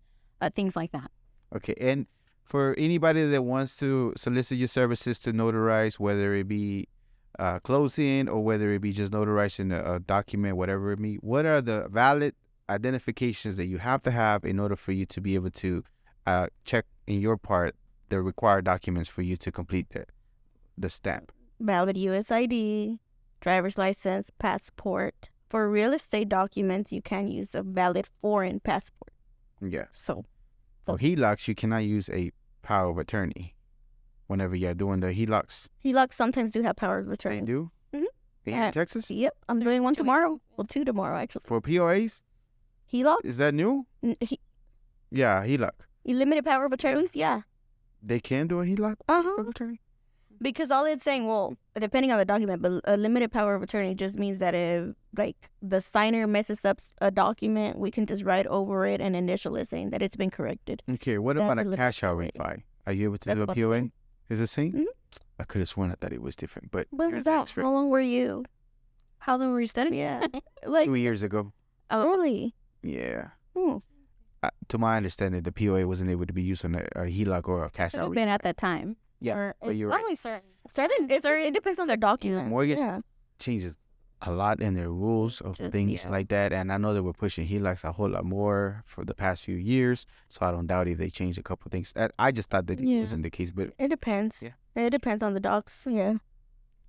things like that. Okay, and for anybody that wants to solicit your services to notarize, whether it be closing or whether it be just notarizing a document, whatever it be, what are the valid identifications that you have to have in order for you to be able to check in your part the required documents for you to complete the stamp? Valid US ID, driver's license, passport. For real estate documents, you can use a valid foreign passport. Yeah. So, For HELOCs, you cannot use a power of attorney whenever you're doing the HELOCs. HELOCs sometimes do have power of They attorney. do? Mhm. In Texas? Yep, I'm doing one tomorrow. Well, 2 tomorrow, actually. For POAs? HELOC? Is that new? Yeah, HELOC. Limited power of attorneys? Yeah. They can do a HELOC? Uh-huh. Because all it's saying, well, depending on the document, but a limited power of attorney just means that if, like, the signer messes up a document, we can just write over it and initial it saying that it's been corrected. Okay, what That's about a a little cash out separate. refi? Are you able to That's do a what I'm POA? saying. Is it same? Mhm. I could have sworn I thought it was different, but When you're was the that? expert. How long were you? How long were you studying? Yeah. Like, 2 years ago. really? Yeah. Hmm. To my understanding, the POA wasn't able to be used on a HELOC or a cash Should out have refi. been at that time. Yeah, Or but it's you're right. always certain. It depends on the document. Mortgage Yeah. changes a lot in their rules of Just- things yeah. like that, and I know that we're pushing HELOCs a whole lot more for the past few years, so I don't doubt if they changed a couple things. I just thought that it Yeah. wasn't the case, but It depends. Yeah. It depends on the docs. Yeah.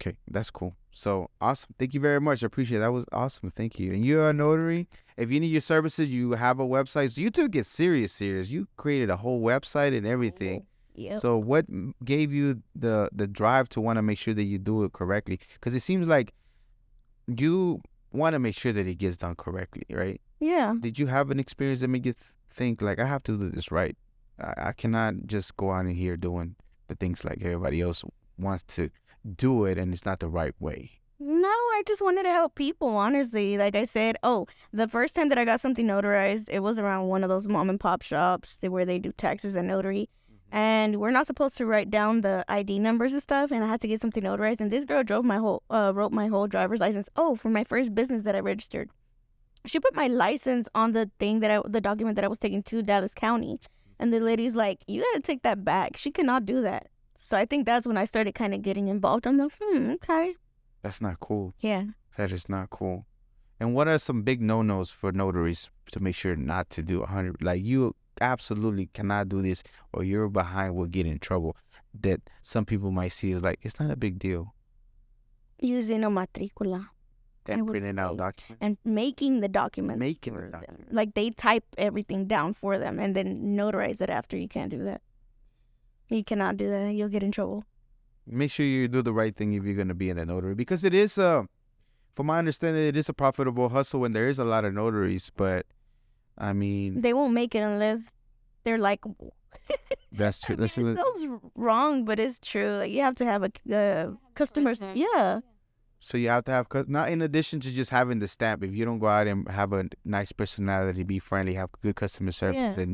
okay, that's cool. So awesome. Thank you very much. I appreciate it. That was awesome. Thank you. And you're a notary. If you need your services, you have a website. So you took it serious. You created a whole website and everything. Yep. So what gave you the drive to want to make sure that you do it correctly? Because it seems like you want to make sure that it gets done correctly, right? Yeah. Did you have an experience that made you think like, I have to do this right? I cannot just go out in here doing the things like everybody else wants to do it, and it's not the right way. No, I just wanted to help people, honestly. Like I said, the first time that I got something notarized, it was around one of those mom and pop shops where they do taxes and notary. And we're not supposed to write down the ID numbers and stuff, and I had to get something notarized. And this girl wrote my whole driver's license. Oh, for my first business that I registered. She put my license on the the document that I was taking to Dallas County. And the lady's like, you got to take that back. She cannot do that. So I think that's when I started kind of getting involved. I'm like, okay. That's not cool. Yeah. That is not cool. And what are some big no-nos for notaries to make sure not to do 100? Like, you absolutely cannot do this, or you're behind, will get in trouble. That some people might see as like, it's not a big deal. Using a matricula. I And would printing out say. documents. And making the documents. Making for the them. documents. Like, they type everything down for them and then notarize it after. You can't do that. You cannot do that. You'll get in trouble. Make sure you do the right thing if you're going to be in a notary, because it is, from my understanding, it is a profitable hustle, and there is a lot of notaries, but I mean, They won't make it unless they're likable. that's true. I mean, Let's it sounds wrong, but it's true. Like, you have to have a customers. Yeah. So you have to have, not in addition to just having the stamp, if you don't go out and have a nice personality, be friendly, have good customer service, Yeah. then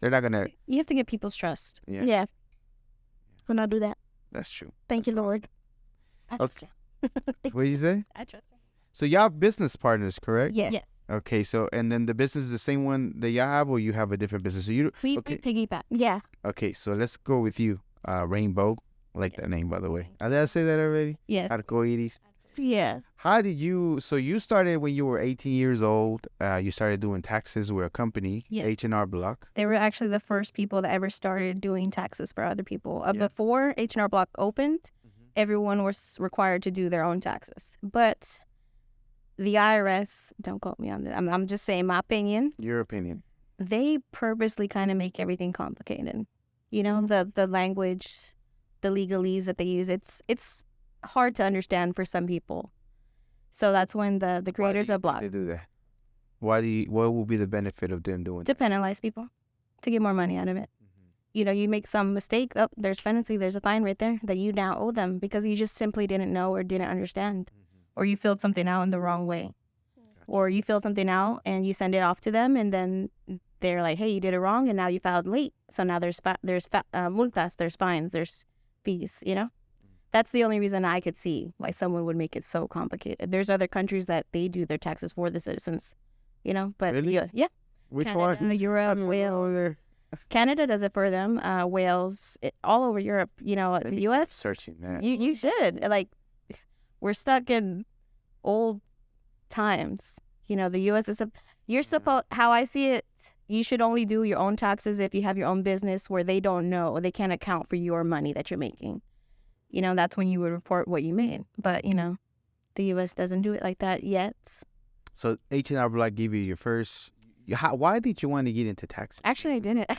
they're not going to, You have to get people's trust. Yeah. Will not do that. That's true. Thank you, Lord. I Okay. trust you. What did you say? I trust you. So y'all have business partners, correct? Yes. Yes. Okay, so, and then the business is the same one that y'all have, or you have a different business? So you, We Okay. piggyback. Yeah. okay, so let's go with you, Rainbow. I like that name, by the way. Did I say that already? Yes. Arcoiris. Yeah. How did you? So you started when you were 18 years old. You started doing taxes with a company, Yes. H&R Block. They were actually the first people that ever started doing taxes for other people. Yeah. Before H&R Block opened, everyone was required to do their own taxes. But the IRS, don't quote me on that. I'm just saying my opinion. Your opinion. They purposely kind of make everything complicated. You know, the language, the legalese that they use. It's hard to understand for some people. So that's when the creators of Block They do that. What will be the benefit of them doing to penalize people to get more money out of it. You know, you make some mistake, oh, there's penalty, there's a fine right there that you now owe them because you just simply didn't know or didn't understand. Or you filled something out in the wrong way. Or you fill something out and you send it off to them and then they're like, hey, you did it wrong and now you filed late. So now there's multas, there's fines, there's fees, you know? That's the only reason I could see why someone would make it so complicated. There's other countries that they do their taxes for the citizens, you know? But Really? yeah. Which Canada, one? Europe, Wales. Canada does it for them. Wales, all over Europe. You know, the U.S. Searching that. You should. Like, we're stuck in old times. You know, the U.S. is you're supposed. How I see it, you should only do your own taxes if you have your own business where they don't know or they can't account for your money that you're making. You know, that's when you would report what you made. But you know, the U.S. doesn't do it like that yet. So H&R Block gave you your first. Why did you want to get into taxes? Actually, I didn't.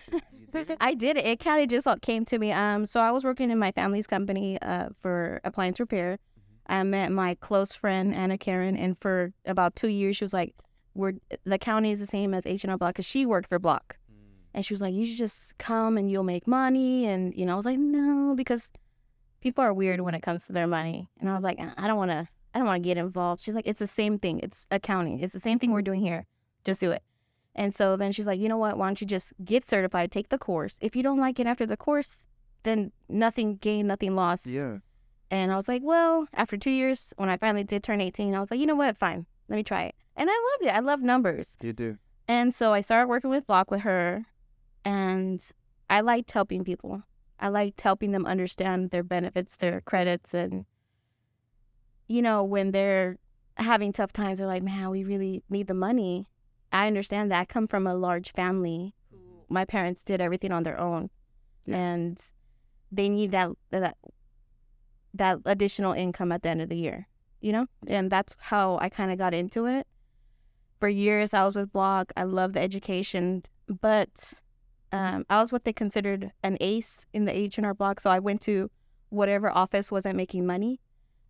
I did it. It kind of just came to me. So I was working in my family's company for appliance repair. I met my close friend, Anna Karen, and for about 2 years, she was like, the county is the same as H&R Block because she worked for Block. And she was like, you should just come and you'll make money. And, you know, I was like, no, because people are weird when it comes to their money. And I was like, I don't want to get involved. She's like, it's the same thing. It's accounting. It's the same thing we're doing here. Just do it. And so then she's like, you know what? Why don't you just get certified, take the course. If you don't like it after the course, then nothing gained, nothing lost. Yeah. And I was like, well, after 2 years, when I finally did turn 18, I was like, you know what? Fine. Let me try it. And I loved it. I love numbers. You do. And so I started working with Block with her. And I liked helping people. I liked helping them understand their benefits, their credits. And, you know, when they're having tough times, they're like, man, we really need the money. I understand that. I come from a large family. My parents did everything on their own. Yeah. And they need that additional income at the end of the year, you know? And that's how I kind of got into it. For years, I was with Block. I love the education. But I was what they considered an ace in the H&R Block. So I went to whatever office wasn't making money.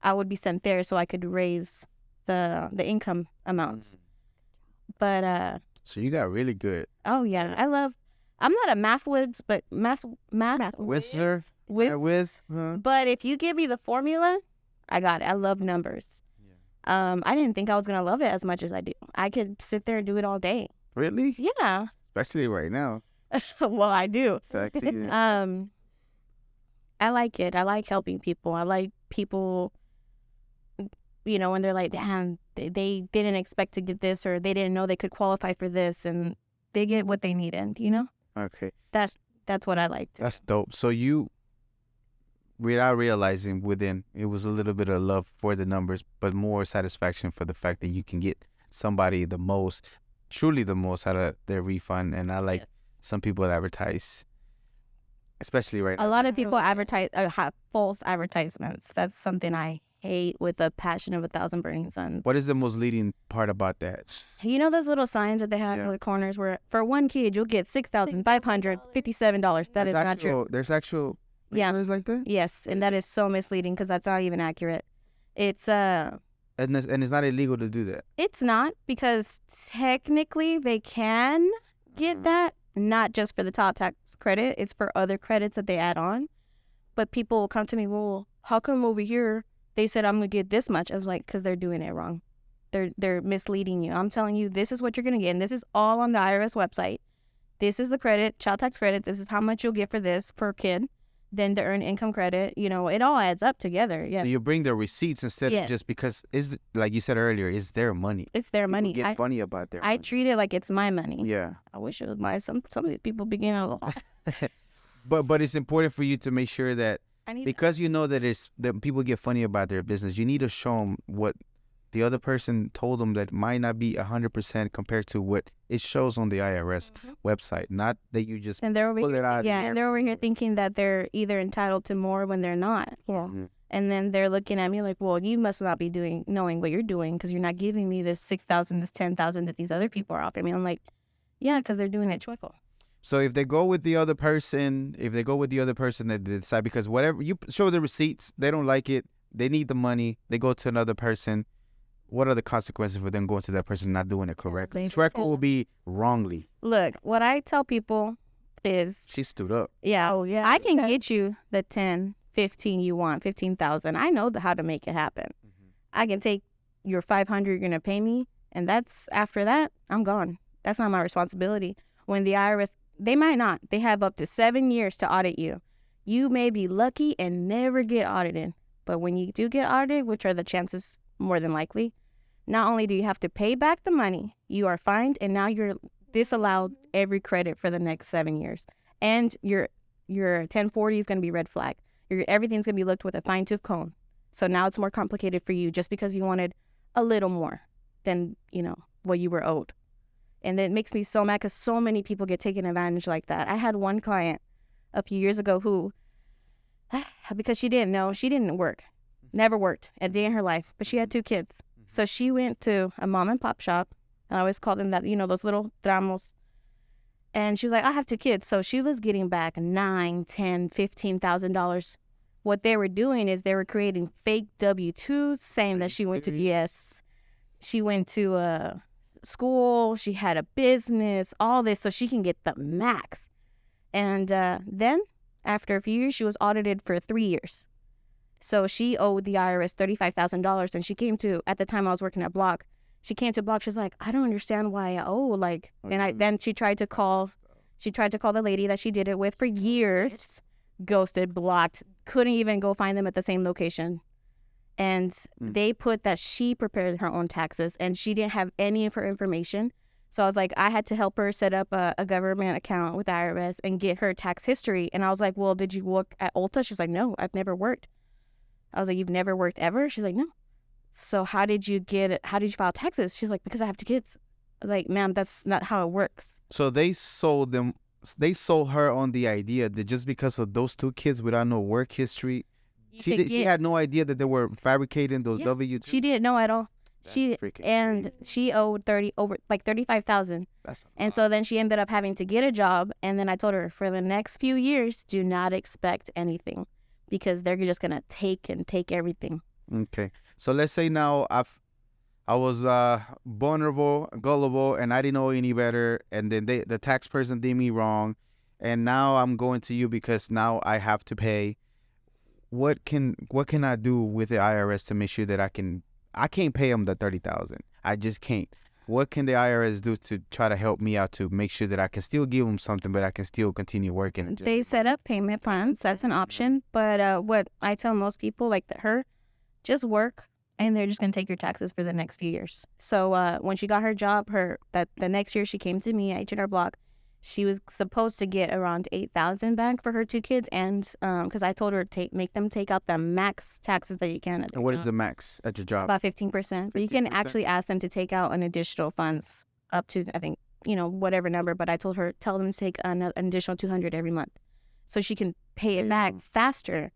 I would be sent there so I could raise the income amounts. But so you got really good. Oh yeah, I'm not a math whiz, but math Whistler. whiz. Huh? But if you give me the formula, I got it. I love numbers. Yeah. I didn't think I was gonna love it as much as I do. I could sit there and do it all day. Really? Yeah. Especially right now. Well, I do. Exactly, yeah. I like it. I like helping people. I like people, you know, when they're like, damn, they didn't expect to get this or they didn't know they could qualify for this and they get what they needed, you know? Okay. That's what I liked. That's dope. So you, without realizing within, it was a little bit of love for the numbers, but more satisfaction for the fact that you can get somebody truly the most out of their refund. And I like some people advertise, especially right now. A lot of people advertise, have false advertisements. That's something I hate with a passion of 1,000 burning suns. What is the most leading part about that? You know those little signs that they have in the corners where for one kid you'll get $6,557. That is not true. There's actual colors like that? Yes, and that is so misleading because that's not even accurate. It's and it's not illegal to do that. It's not, because technically they can get that, not just for the top tax credit. It's for other credits that they add on. But people will come to me, well, how come over here they said I'm gonna get this much? I was like, because they're doing it wrong. They're misleading you. I'm telling you, this is what you're gonna get, and this is all on the IRS website. This is the credit, child tax credit. This is how much you'll get for this per kid. Then to earn income credit, you know, it all adds up together. Yes. So you bring the receipts instead of just because like you said earlier, it's their money. It's their money. Get funny about their I money. treat it like it's my money. Yeah. I wish it was mine. Some of these people begin a lot. But it's important for you to make sure that because you know that people get funny about their business. You need to show them what the other person told them that might not be 100% compared to what it shows on the IRS website. Not that you just and they're over pull here, it out. and they're over here thinking that they're either entitled to more when they're not. Yeah. And then they're looking at me like, well, you must not be knowing what you're doing because you're not giving me this 6,000, this 10,000 that these other people are offering me. I'm like, yeah, because they're doing it chueco. So if they go with the other person, that they decide, because whatever you show the receipts, they don't like it, they need the money, they go to another person. What are the consequences for them going to that person not doing it correctly? Chueco will be wrongly. Look, what I tell people is, She stood up. yeah, Oh, yeah. I can get you the 10, 15 you want, 15,000. I know how to make it happen. I can take your 500 you're going to pay me, and that's after that, I'm gone. That's not my responsibility. When the IRS, they might not. They have up to 7 years to audit you. You may be lucky and never get audited. But when you do get audited, which are the chances more than likely, not only do you have to pay back the money, you are fined, and now you're disallowed every credit for the next 7 years. And your 1040 is going to be red flag. Everything's going to be looked with a fine-tooth comb. So now it's more complicated for you just because you wanted a little more than, what you were owed. And it makes me so mad because so many people get taken advantage like that. I had one client a few years ago who, because she didn't work, never worked a day in her life, but she had 2 kids. So she went to a mom and pop shop. I always call them that, those little tramos. And she was like, I have 2 kids. So she was getting back $9,000, $10,000, $15,000. What they were doing is they were creating fake W-2s saying that she went to school, she had a business, all this, so she can get the max. And then after a few years, she was audited for 3 years. So she owed the IRS $35,000, and she came to, at the time I was working at Block, she came to Block, she's like, I don't understand why I owe, then she tried to call the lady that she did it with for years, ghosted, blocked, couldn't even go find them at the same location. And they put that she prepared her own taxes and she didn't have any of her information. So I was like, I had to help her set up a government account with the IRS and get her tax history. And I was like, well, did you work at Ulta? She's like, no, I've never worked. I was like, you've never worked ever? She's like, no. So how did you file taxes? She's like, because I have 2 kids. I was like, ma'am, that's not how it works. So they sold her on the idea that just because of those 2 kids without no work history, she had no idea that they were fabricating those W-2s. She didn't know at all. She owed $35,000. And so then she ended up having to get a job. And then I told her, for the next few years, do not expect anything because they're just gonna take everything. Okay, so let's say now I was vulnerable, gullible, and I didn't know any better. And then the tax person did me wrong, and now I'm going to you because now I have to pay. What can I do with the IRS to make sure that I can't pay them the $30,000? I just can't. What can the IRS do to try to help me out to make sure that I can still give them something, but I can still continue working? They set up payment plans. That's an option. But what I tell most people, like her, just work, and they're just gonna take your taxes for the next few years. So when she got her job, the next year she came to me at H&R Block. She was supposed to get around $8,000 back for her 2 kids, and because I told her to make them take out the max taxes that you can. At and what is the max at your job? About 15%. But you can actually ask them to take out an additional funds up to, I think, whatever number. But I told her, tell them to take an additional $200 every month, so she can pay it back faster.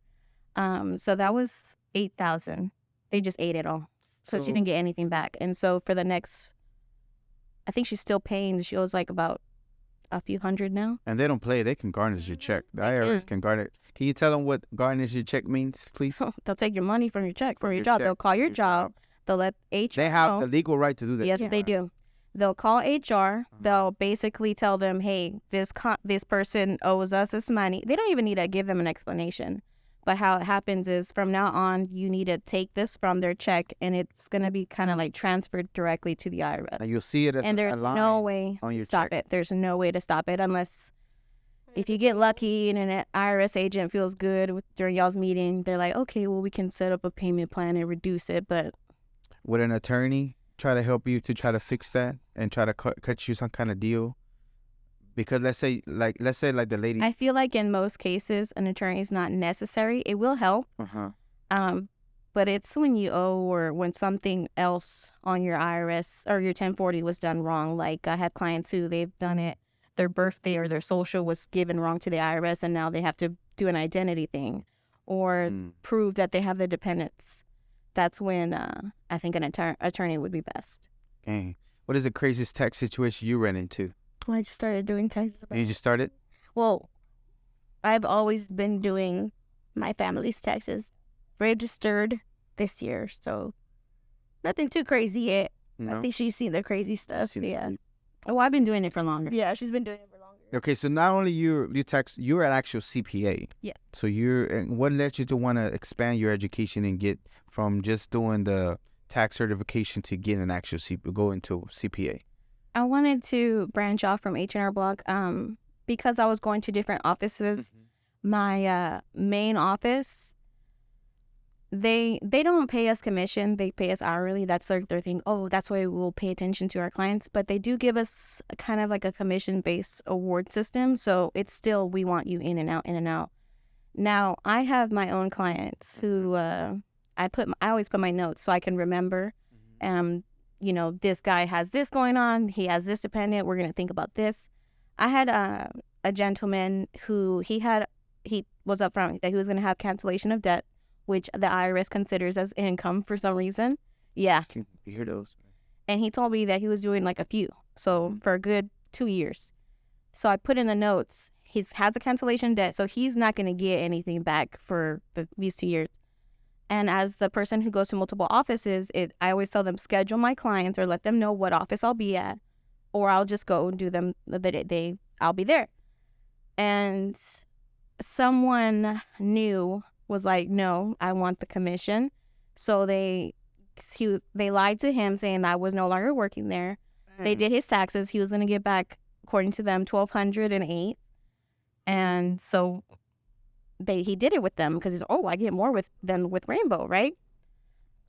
So that was $8,000. They just ate it all, so she didn't get anything back. And so for the next, I think she's still paying. She owes like about a few hundred now. And they don't play. They can garnish your check. The IRS can garnish. Can you tell them what garnish your check means, please? They'll take your money from your check, from your job. They'll call your job. They'll let HR They have the legal right to do that. Yes, they do. They'll call HR. They'll basically tell them, hey, this person owes us this money. They don't even need to give them an explanation. But how it happens is from now on, you need to take this from their check, and it's going to be kind of like transferred directly to the IRS. And you'll see it as and there's no way to stop it. There's no way to stop it unless if you get lucky and an IRS agent feels good during y'all's meeting, they're like, okay, well, we can set up a payment plan and reduce it. But would an attorney try to help you to try to fix that and try to cut you some kind of deal? Because let's say like the lady. I feel like in most cases, an attorney is not necessary. It will help. But it's when you owe or when something else on your IRS or your 1040 was done wrong. Like I have clients who they've done it, their birthday or their social was given wrong to the IRS and now they have to do an identity thing or prove that they have the dependents. That's when I think an attorney would be best. Okay. What is the craziest tax situation you ran into? Well, I just started doing taxes. You just started? Well, I've always been doing my family's taxes. Registered this year, so nothing too crazy yet. No? I think she's seen the crazy stuff. Yeah. Oh, I've been doing it for longer. Yeah, she's been doing it for longer. Okay, so not only you're an actual CPA. Yes. So what led you to want to expand your education and get from just doing the tax certification to get an actual go into CPA? I wanted to branch off from H&R Block because I was going to different offices. My main office, they don't pay us commission. They pay us hourly. That's their thing. Oh, that's why we'll pay attention to our clients. But they do give us kind of like a commission-based award system. So it's still, we want you in and out, in and out. Now, I have my own clients who I always put my notes so I can remember. You know, this guy has this going on. He has this dependent. We're going to think about this. I had a gentleman who he was upfront that he was going to have cancellation of debt, which the IRS considers as income for some reason. Yeah. You hear those? And he told me that he was doing like a few. So for a good 2 years. So I put in the notes, he has a cancellation debt. So he's not going to get anything back for these 2 years. And as the person who goes to multiple offices, I always tell them, schedule my clients or let them know what office I'll be at. Or I'll just go and do them the day I'll be there. And someone new was like, no, I want the commission. So they lied to him saying I was no longer working there. They did his taxes. He was going to get back, according to them, $1,208. And so he did it with them because he's, I get more than with Rainbow, right?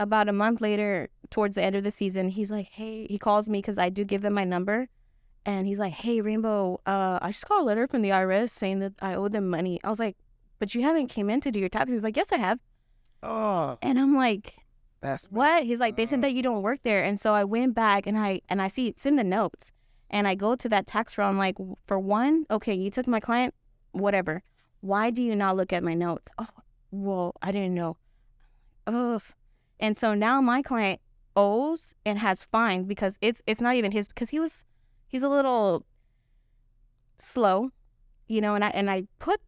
About a month later, towards the end of the season, he's like, hey, he calls me because I do give them my number. And he's like, hey, Rainbow, I just got a letter from the IRS saying that I owe them money. I was like, but you haven't came in to do your taxes. He's like, yes, I have. Oh. And I'm like, that's what? He's like, they said that you don't work there. And so I went back and I see it's in the notes. And I go to that tax roll. I'm like, for one, okay, you took my client, whatever. Why do you not look at my notes? Oh, well, I didn't know. Ugh. And so now my client owes and has fined because it's not even his, because he's a little slow, you know, and I put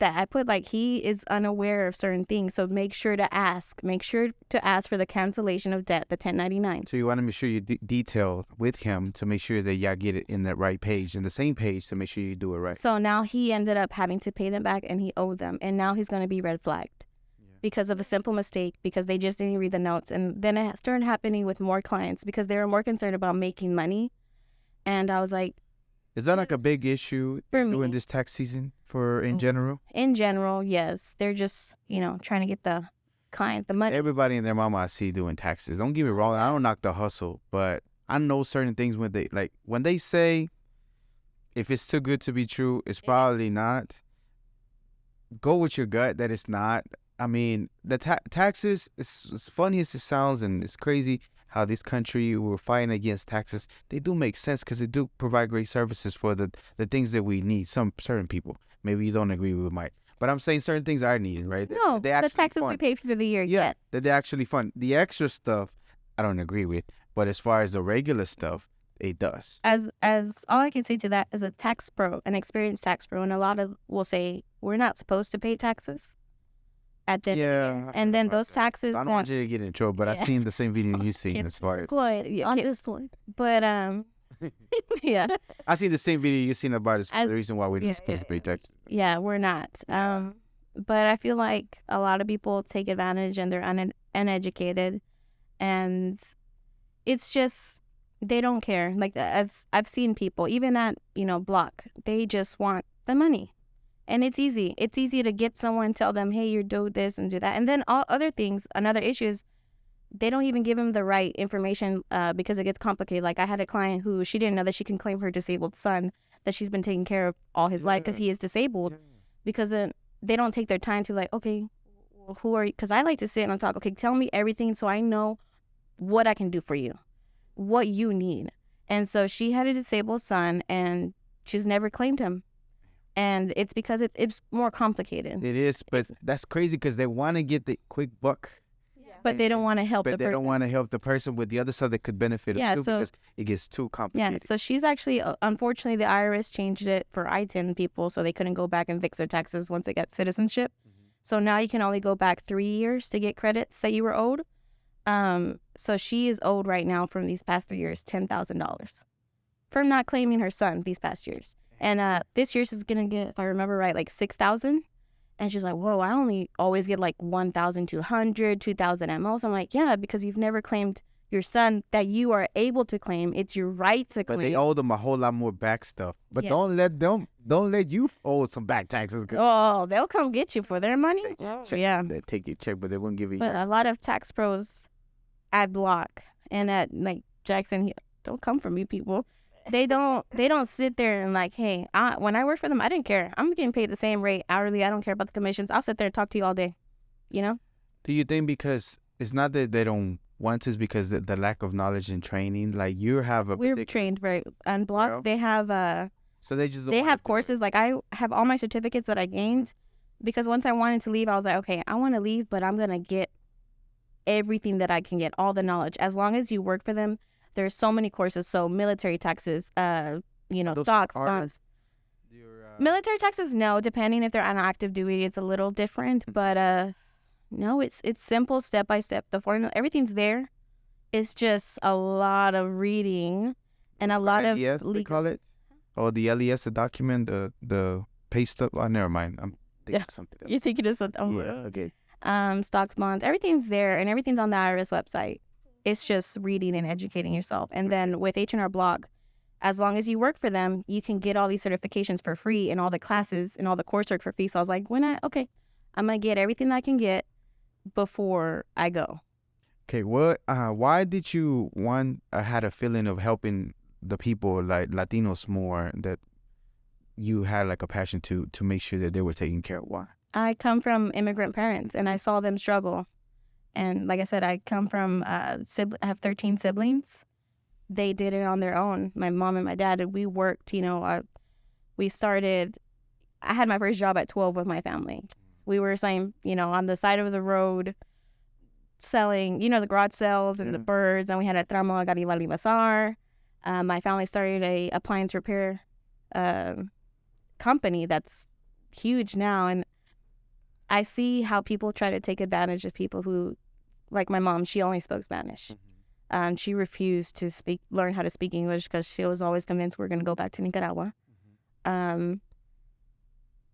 like he is unaware of certain things. So make sure to ask for the cancellation of debt, the 1099. So you want to make sure you detail with him to make sure that y'all get it in the right page, in the same page, to make sure you do it right. So now he ended up having to pay them back and he owed them. And now he's going to be red flagged because of a simple mistake, because they just didn't read the notes. And then it started happening with more clients because they were more concerned about making money. And I was like, is that like a big issue during this tax season in general? In general, yes. They're just, trying to get the client the money. Everybody and their mama I see doing taxes. Don't get me wrong. I don't knock the hustle, but I know certain things when they say if it's too good to be true, it's probably not. Go with your gut that it's not. I mean, the taxes, it's funny as it sounds and it's crazy how this country, we're fighting against taxes. They do make sense because they do provide great services for the things that we need. Some certain people, maybe you don't agree with Mike, but I'm saying certain things are needed, right? No, the taxes we pay for the year, yes. That they're actually fun. The extra stuff, I don't agree with, but as far as the regular stuff, it does. As all I can say to that is a tax pro, an experienced tax pro, and a lot of will say we're not supposed to pay taxes. At the year. And then those taxes. I don't want you to get in trouble, but I've seen the same video you've seen as far as. On this one. But yeah. I seen the same video you've seen about the reason why we're not supposed to pay taxes. Yeah, we're not. But I feel like a lot of people take advantage and they're uneducated, and it's just they don't care. Like as I've seen people, even at Block, they just want the money. And it's easy. It's easy to get someone, tell them, hey, you're doing this and do that. And then all other things, another issue is they don't even give them the right information because it gets complicated. Like I had a client who she didn't know that she can claim her disabled son. that she's been taking care of all his life because he is disabled. Because then they don't take their time to like, okay, who are you? Because I like to sit and talk. Okay, tell me everything so I know what I can do for you, what you need. And so she had a disabled son, and she's never claimed him. And it's because it's more complicated. It is, but that's crazy because they want to get the quick buck. But they don't want to help the person. But they don't want to help the person with the other stuff that could benefit them too, because it gets too complicated. Yeah, so she's actually, unfortunately, the IRS changed it for I-10 people, so they couldn't go back and fix their taxes once they got citizenship. So now you can only go back 3 years to get credits that you were owed. So she is owed right now from these past 3 years $10,000 from not claiming her son these past years. And this year she's gonna get, if I remember right, like $6,000. And she's like, whoa, I only always get like 1,200, 2,000 at most. I'm like, yeah, because you've never claimed your son that you are able to claim. It's your right to claim. But they owe them a whole lot more back stuff. But don't let you owe some back taxes. Oh, they'll come get you for their money. Yeah. They take your check, but they won't give you. But a lot of tax pros at Block and at like Jackson, don't come for me, people. They don't sit there and like, hey, when I worked for them, I didn't care. I'm getting paid the same rate hourly. I don't care about the commissions. I'll sit there and talk to you all day, you know? Do you think because it's not that they don't want to, it's because the lack of knowledge and training? Like you have a We're trained very on Block. They have so they have courses. Like I have all my certificates that I gained because once I wanted to leave, I was like, okay, I want to leave, but I'm gonna get everything that I can get, all the knowledge. As long as you work for them. There's so many courses. So military taxes, stocks, bonds. Military taxes, no. Depending if they're on active duty, it's a little different. But no, it's simple, step by step. The formula, everything's there. It's just a lot of reading and a lot of LES, they call it? Oh, the LES, the document, the pay stub. Oh, never mind. I'm thinking of something else. You're thinking of something? Oh. Yeah, okay. Stocks, bonds, everything's there, and everything's on the IRS website. It's just reading and educating yourself. And then with H&R Block, as long as you work for them, you can get all these certifications for free and all the classes and all the coursework for free. So I was like, I'm going to get everything I can get before I go. Okay, why did you had a feeling of helping the people, like Latinos more, that you had like a passion to make sure that they were taken care of? Why? I come from immigrant parents and I saw them struggle. And like I said, I come from, I have 13 siblings. They did it on their own. My mom and my dad, and we worked, we started, I had my first job at 12 with my family. We were saying, on the side of the road, selling, the garage sales and the birds. And we had a tramo Garibaldi Bazaar. My family started a appliance repair company that's huge now. And I see how people try to take advantage of people who, like my mom, she only spoke Spanish. She refused to learn how to speak English because she was always convinced we're going to go back to Nicaragua. And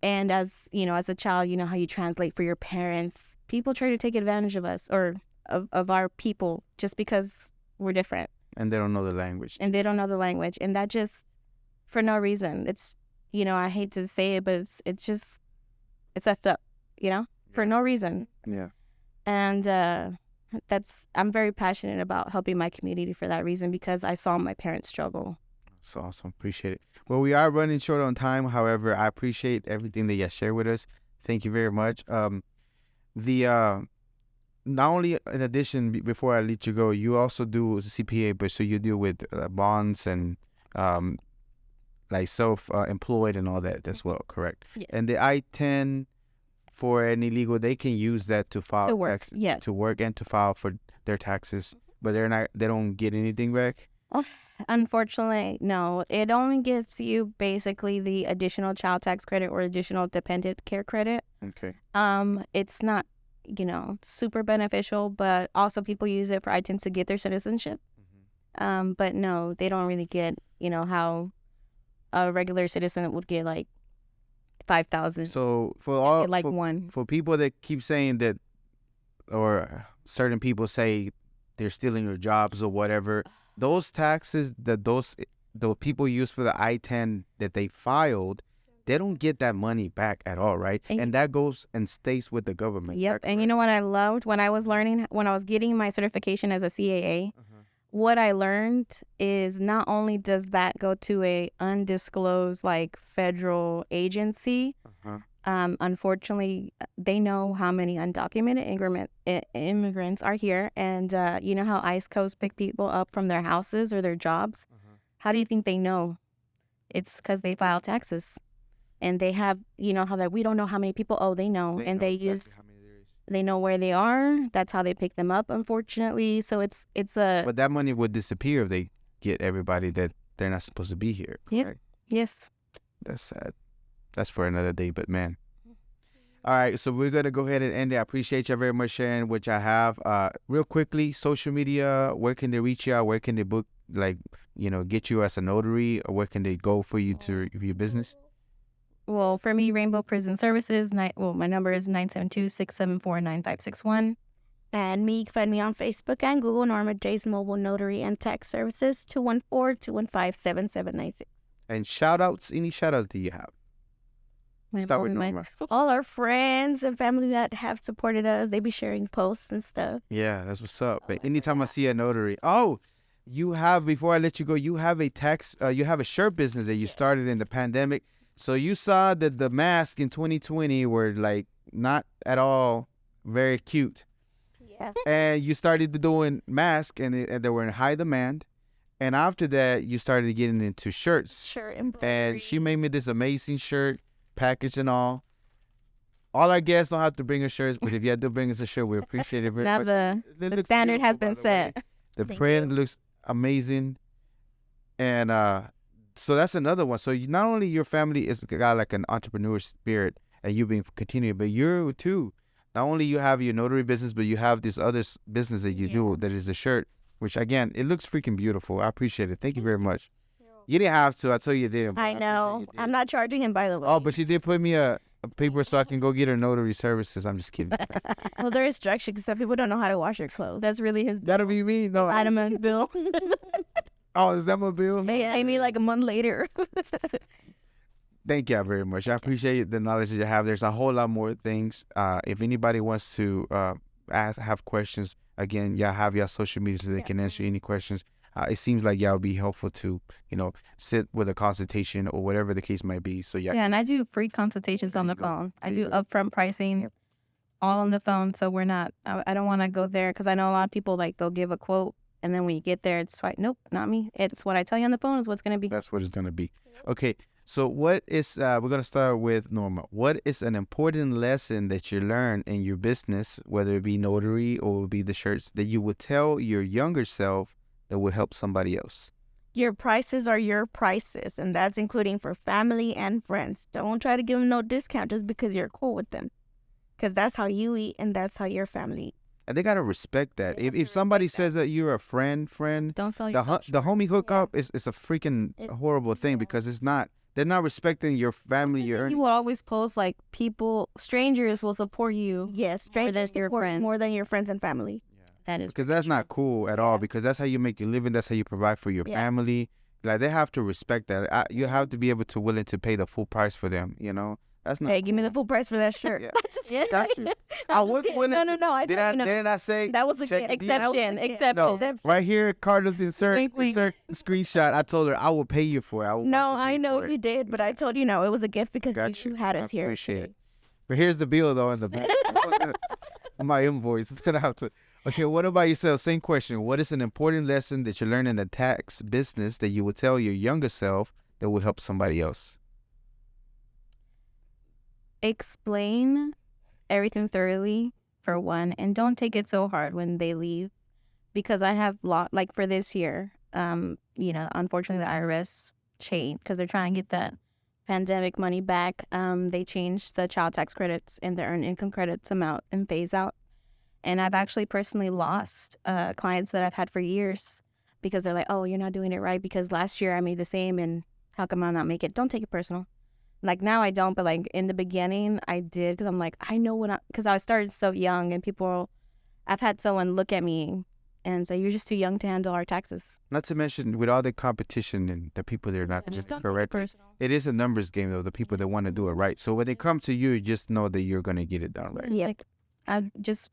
as a child, you know how you translate for your parents. People try to take advantage of us or of our people just because we're different. And they don't know the language. And that just, for no reason. It's, I hate to say it, but it's just, it's effed up. For no reason. Yeah. And I'm very passionate about helping my community for that reason because I saw my parents struggle. That's awesome. Appreciate it. Well, we are running short on time. However, I appreciate everything that you shared with us. Thank you very much. Not only in addition, before I let you go, you also do CPA, but so you deal with bonds and like self-employed and all that as well, correct? Yes. And the I-10 for an illegal, they can use that to file taxes, yes. to work and to file for their taxes, but they don't get anything back. Oh, unfortunately, no. It only gives you basically the additional child tax credit or additional dependent care credit. Okay. It's not, super beneficial, but also people use it for I-10s to get their citizenship. But no, they don't really get, how a regular citizen would get like 5,000. So for people that keep saying that, or certain people say they're stealing your jobs or whatever, those taxes that the people use for the I-10 that they filed, they don't get that money back at all, right? And that goes and stays with the government. Yep. And you know what I loved when I was getting my certification as a CAA, what I learned is not only does that go to a undisclosed like federal agency, unfortunately, they know how many undocumented immigrants are here, and you know how ICE codes pick people up from their houses or their jobs. How do you think they know? It's because they file taxes, and they have, you know, how that we don't know how many people. Oh, they know, and they use. They know where they are. That's how they pick them up, unfortunately. So it's a. But that money would disappear if they get everybody that they're not supposed to be here. Yep. Right? Yes. That's sad. That's for another day, but man. All right, so we're gonna go ahead and end it. I appreciate you very much sharing what I have. Real quickly, social media. Where can they reach you out? Where can they book? Like, you know, get you as a notary, or where can they go for you to review your business? Well, for me, Rainbow Prison Services. My number is 972-674-9561. And me, you can find me on Facebook and Google, Norma J's Mobile Notary and Tax Services, 214-215-7796. And shout outs. Any shout outs do you have? Start with Norma. All our friends and family that have supported us, they be sharing posts and stuff. Yeah, that's what's up. But anytime I see a notary, you have, before I let you go, you have a shirt business that you started in the pandemic. So you saw that the masks in 2020 were like not at all very cute. Yeah. And you started doing masks, and they were in high demand. And after that, you started getting into shirts. Shirt embroidery. And she made me this amazing shirt, package and all. All our guests don't have to bring us shirts, but if you have to bring us a shirt, we appreciate it very Now much. the standard has been set. The print looks amazing. And so that's another one. So not only your family is got like an entrepreneur spirit and you being continuing, but you too. Not only you have your notary business, but you have this other business that you do that is a shirt, which again, it looks freaking beautiful. I appreciate it. Thank you very much. You didn't have to. I told you you didn't. I know. I'm not charging him, by the way. Oh, but she did put me a paper so I can go get her notary services. I'm just kidding. Well, there is instructions because some people don't know how to wash their clothes. That's really his. That'll be me. No. Vitamin bill. Oh, is that my bill? They pay me like a month later. Thank you very much. I appreciate the knowledge that you have. There's a whole lot more things. If anybody wants to have questions, again, y'all have your social media so they can answer any questions. It seems like y'all be helpful to, sit with a consultation or whatever the case might be. So yeah, and I do free consultations on the phone. I do upfront pricing, all on the phone. So we're not. I don't want to go there because I know a lot of people they'll give a quote and then when you get there, it's like, nope, not me. It's what I tell you on the phone is what's gonna be. That's what it's gonna be. Okay. So what is, we're going to start with Norma. What is an important lesson that you learned in your business, whether it be notary or it be the shirts, that you would tell your younger self that would help somebody else? Your prices are your prices, and that's including for family and friends. Don't try to give them no discount just because you're cool with them, because that's how you eat and that's how your family eats. And they got to respect that. If somebody says that you're a friend, don't tell yourself. The homie hookup is a freaking horrible thing because it's not. They're not respecting your family. You will always post strangers will support you. Yes, strangers support friends more than your friends and family. Yeah. That is because that's not cool at all. Because that's how you make your living. That's how you provide for your family. Like they have to respect that. You have to be able to willing to pay the full price for them. That's not. Hey, give me the full price for that shirt. Yeah. Got you. I was willing. No. Didn't I say that was a exception? No, right here, Carlos insert screenshot. I told her I will pay you for it. No, I know you did, but I told you no. It was a gift because you had us here. Appreciate it. But here's the bill though in the back. My invoice. It's gonna have to. Okay, what about yourself? Same question. What is an important lesson that you learned in the tax business that you would tell your younger self that will help somebody else? Explain everything thoroughly for one, and don't take it so hard when they leave, because I have for this year, unfortunately the IRS changed because they're trying to get that pandemic money back. They changed the child tax credits and the earned income credits amount and phase out, and I've actually personally lost clients that I've had for years because they're like, oh, you're not doing it right because last year I made the same and how come I'm not make it? Don't take it personal. Like now I don't, but in the beginning I did because I'm like, I know because I started so young and I've had someone look at me and say, you're just too young to handle our taxes. Not to mention with all the competition and the people that are not just correct. It is a numbers game though, the people that want to do it right. So when they come to you, just know that you're going to get it done right. Yeah. I just,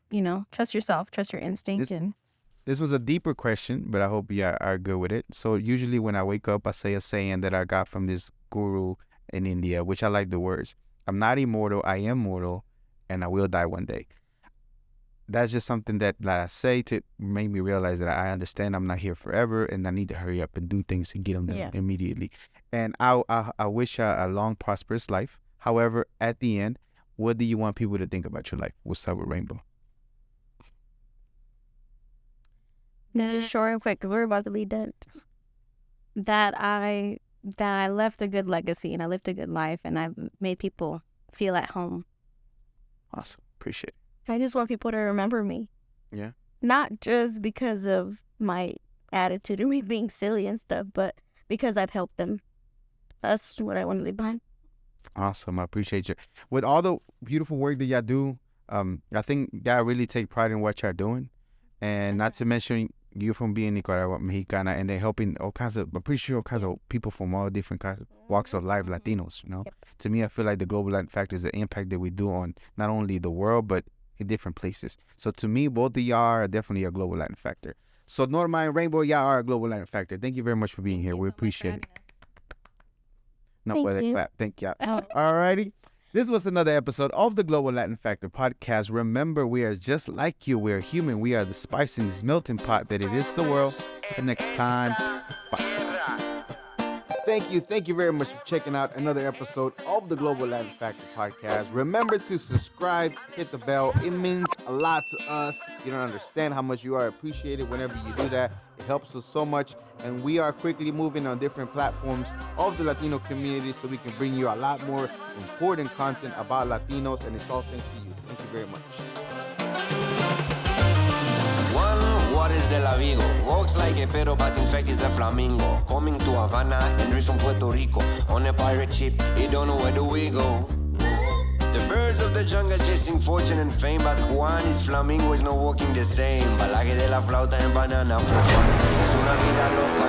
trust yourself, trust your instinct. This was a deeper question, but I hope you are good with it. So usually when I wake up, I say a saying that I got from this guru in India, which I like the words. I'm not immortal, I am mortal, and I will die one day. That's just something that I say to make me realize that I understand I'm not here forever, and I need to hurry up and do things and get them done immediately. And I wish a long, prosperous life. However, at the end, what do you want people to think about your life? We'll start with Rainbow. Just short and quick, because we're about to be done. That I left a good legacy and I lived a good life and I made people feel at home. Awesome. Appreciate it. I just want people to remember me. Yeah. Not just because of my attitude or me being silly and stuff, but because I've helped them. That's what I want to leave behind. Awesome. I appreciate you. With all the beautiful work that y'all do, I think y'all really take pride in what y'all doing. And not to mention you from being Nicaragua, Mexicana, and they're helping all kinds of, I'm pretty sure all kinds of people from all different kinds of walks of life, Latinos, you know. Yep. To me, I feel like the global Latin factor is the impact that we do on not only the world, but in different places. So to me, both of y'all are definitely a global Latin factor. So Norma and Rainbow, y'all are a global Latin factor. Thank you very much for being here. We appreciate it. No further clap. Thank y'all. All righty. This was another episode of the Global Latin Factor podcast. Remember, we are just like you. We are human. We are the spice in this melting pot that it is the world. Until next time, bye. Thank you very much for checking out another episode of the Global Latin Factor podcast. Remember to subscribe, hit the bell. It means a lot to us. You don't understand how much you are appreciated whenever you do that. It helps us so much. And we are quickly moving on different platforms of the Latino community so we can bring you a lot more important content about Latinos, and it's all thanks to you. Thank you very much. What is de la Vigo? Walks like a pero but in fact is a flamingo. Coming to Havana and reach from Puerto Rico. On a pirate ship, you don't know where do we go. The birds of the jungle chasing fortune and fame, but Juan is flamingo is not walking the same. Balaje de la flauta en banana for fun. Es una vida loca.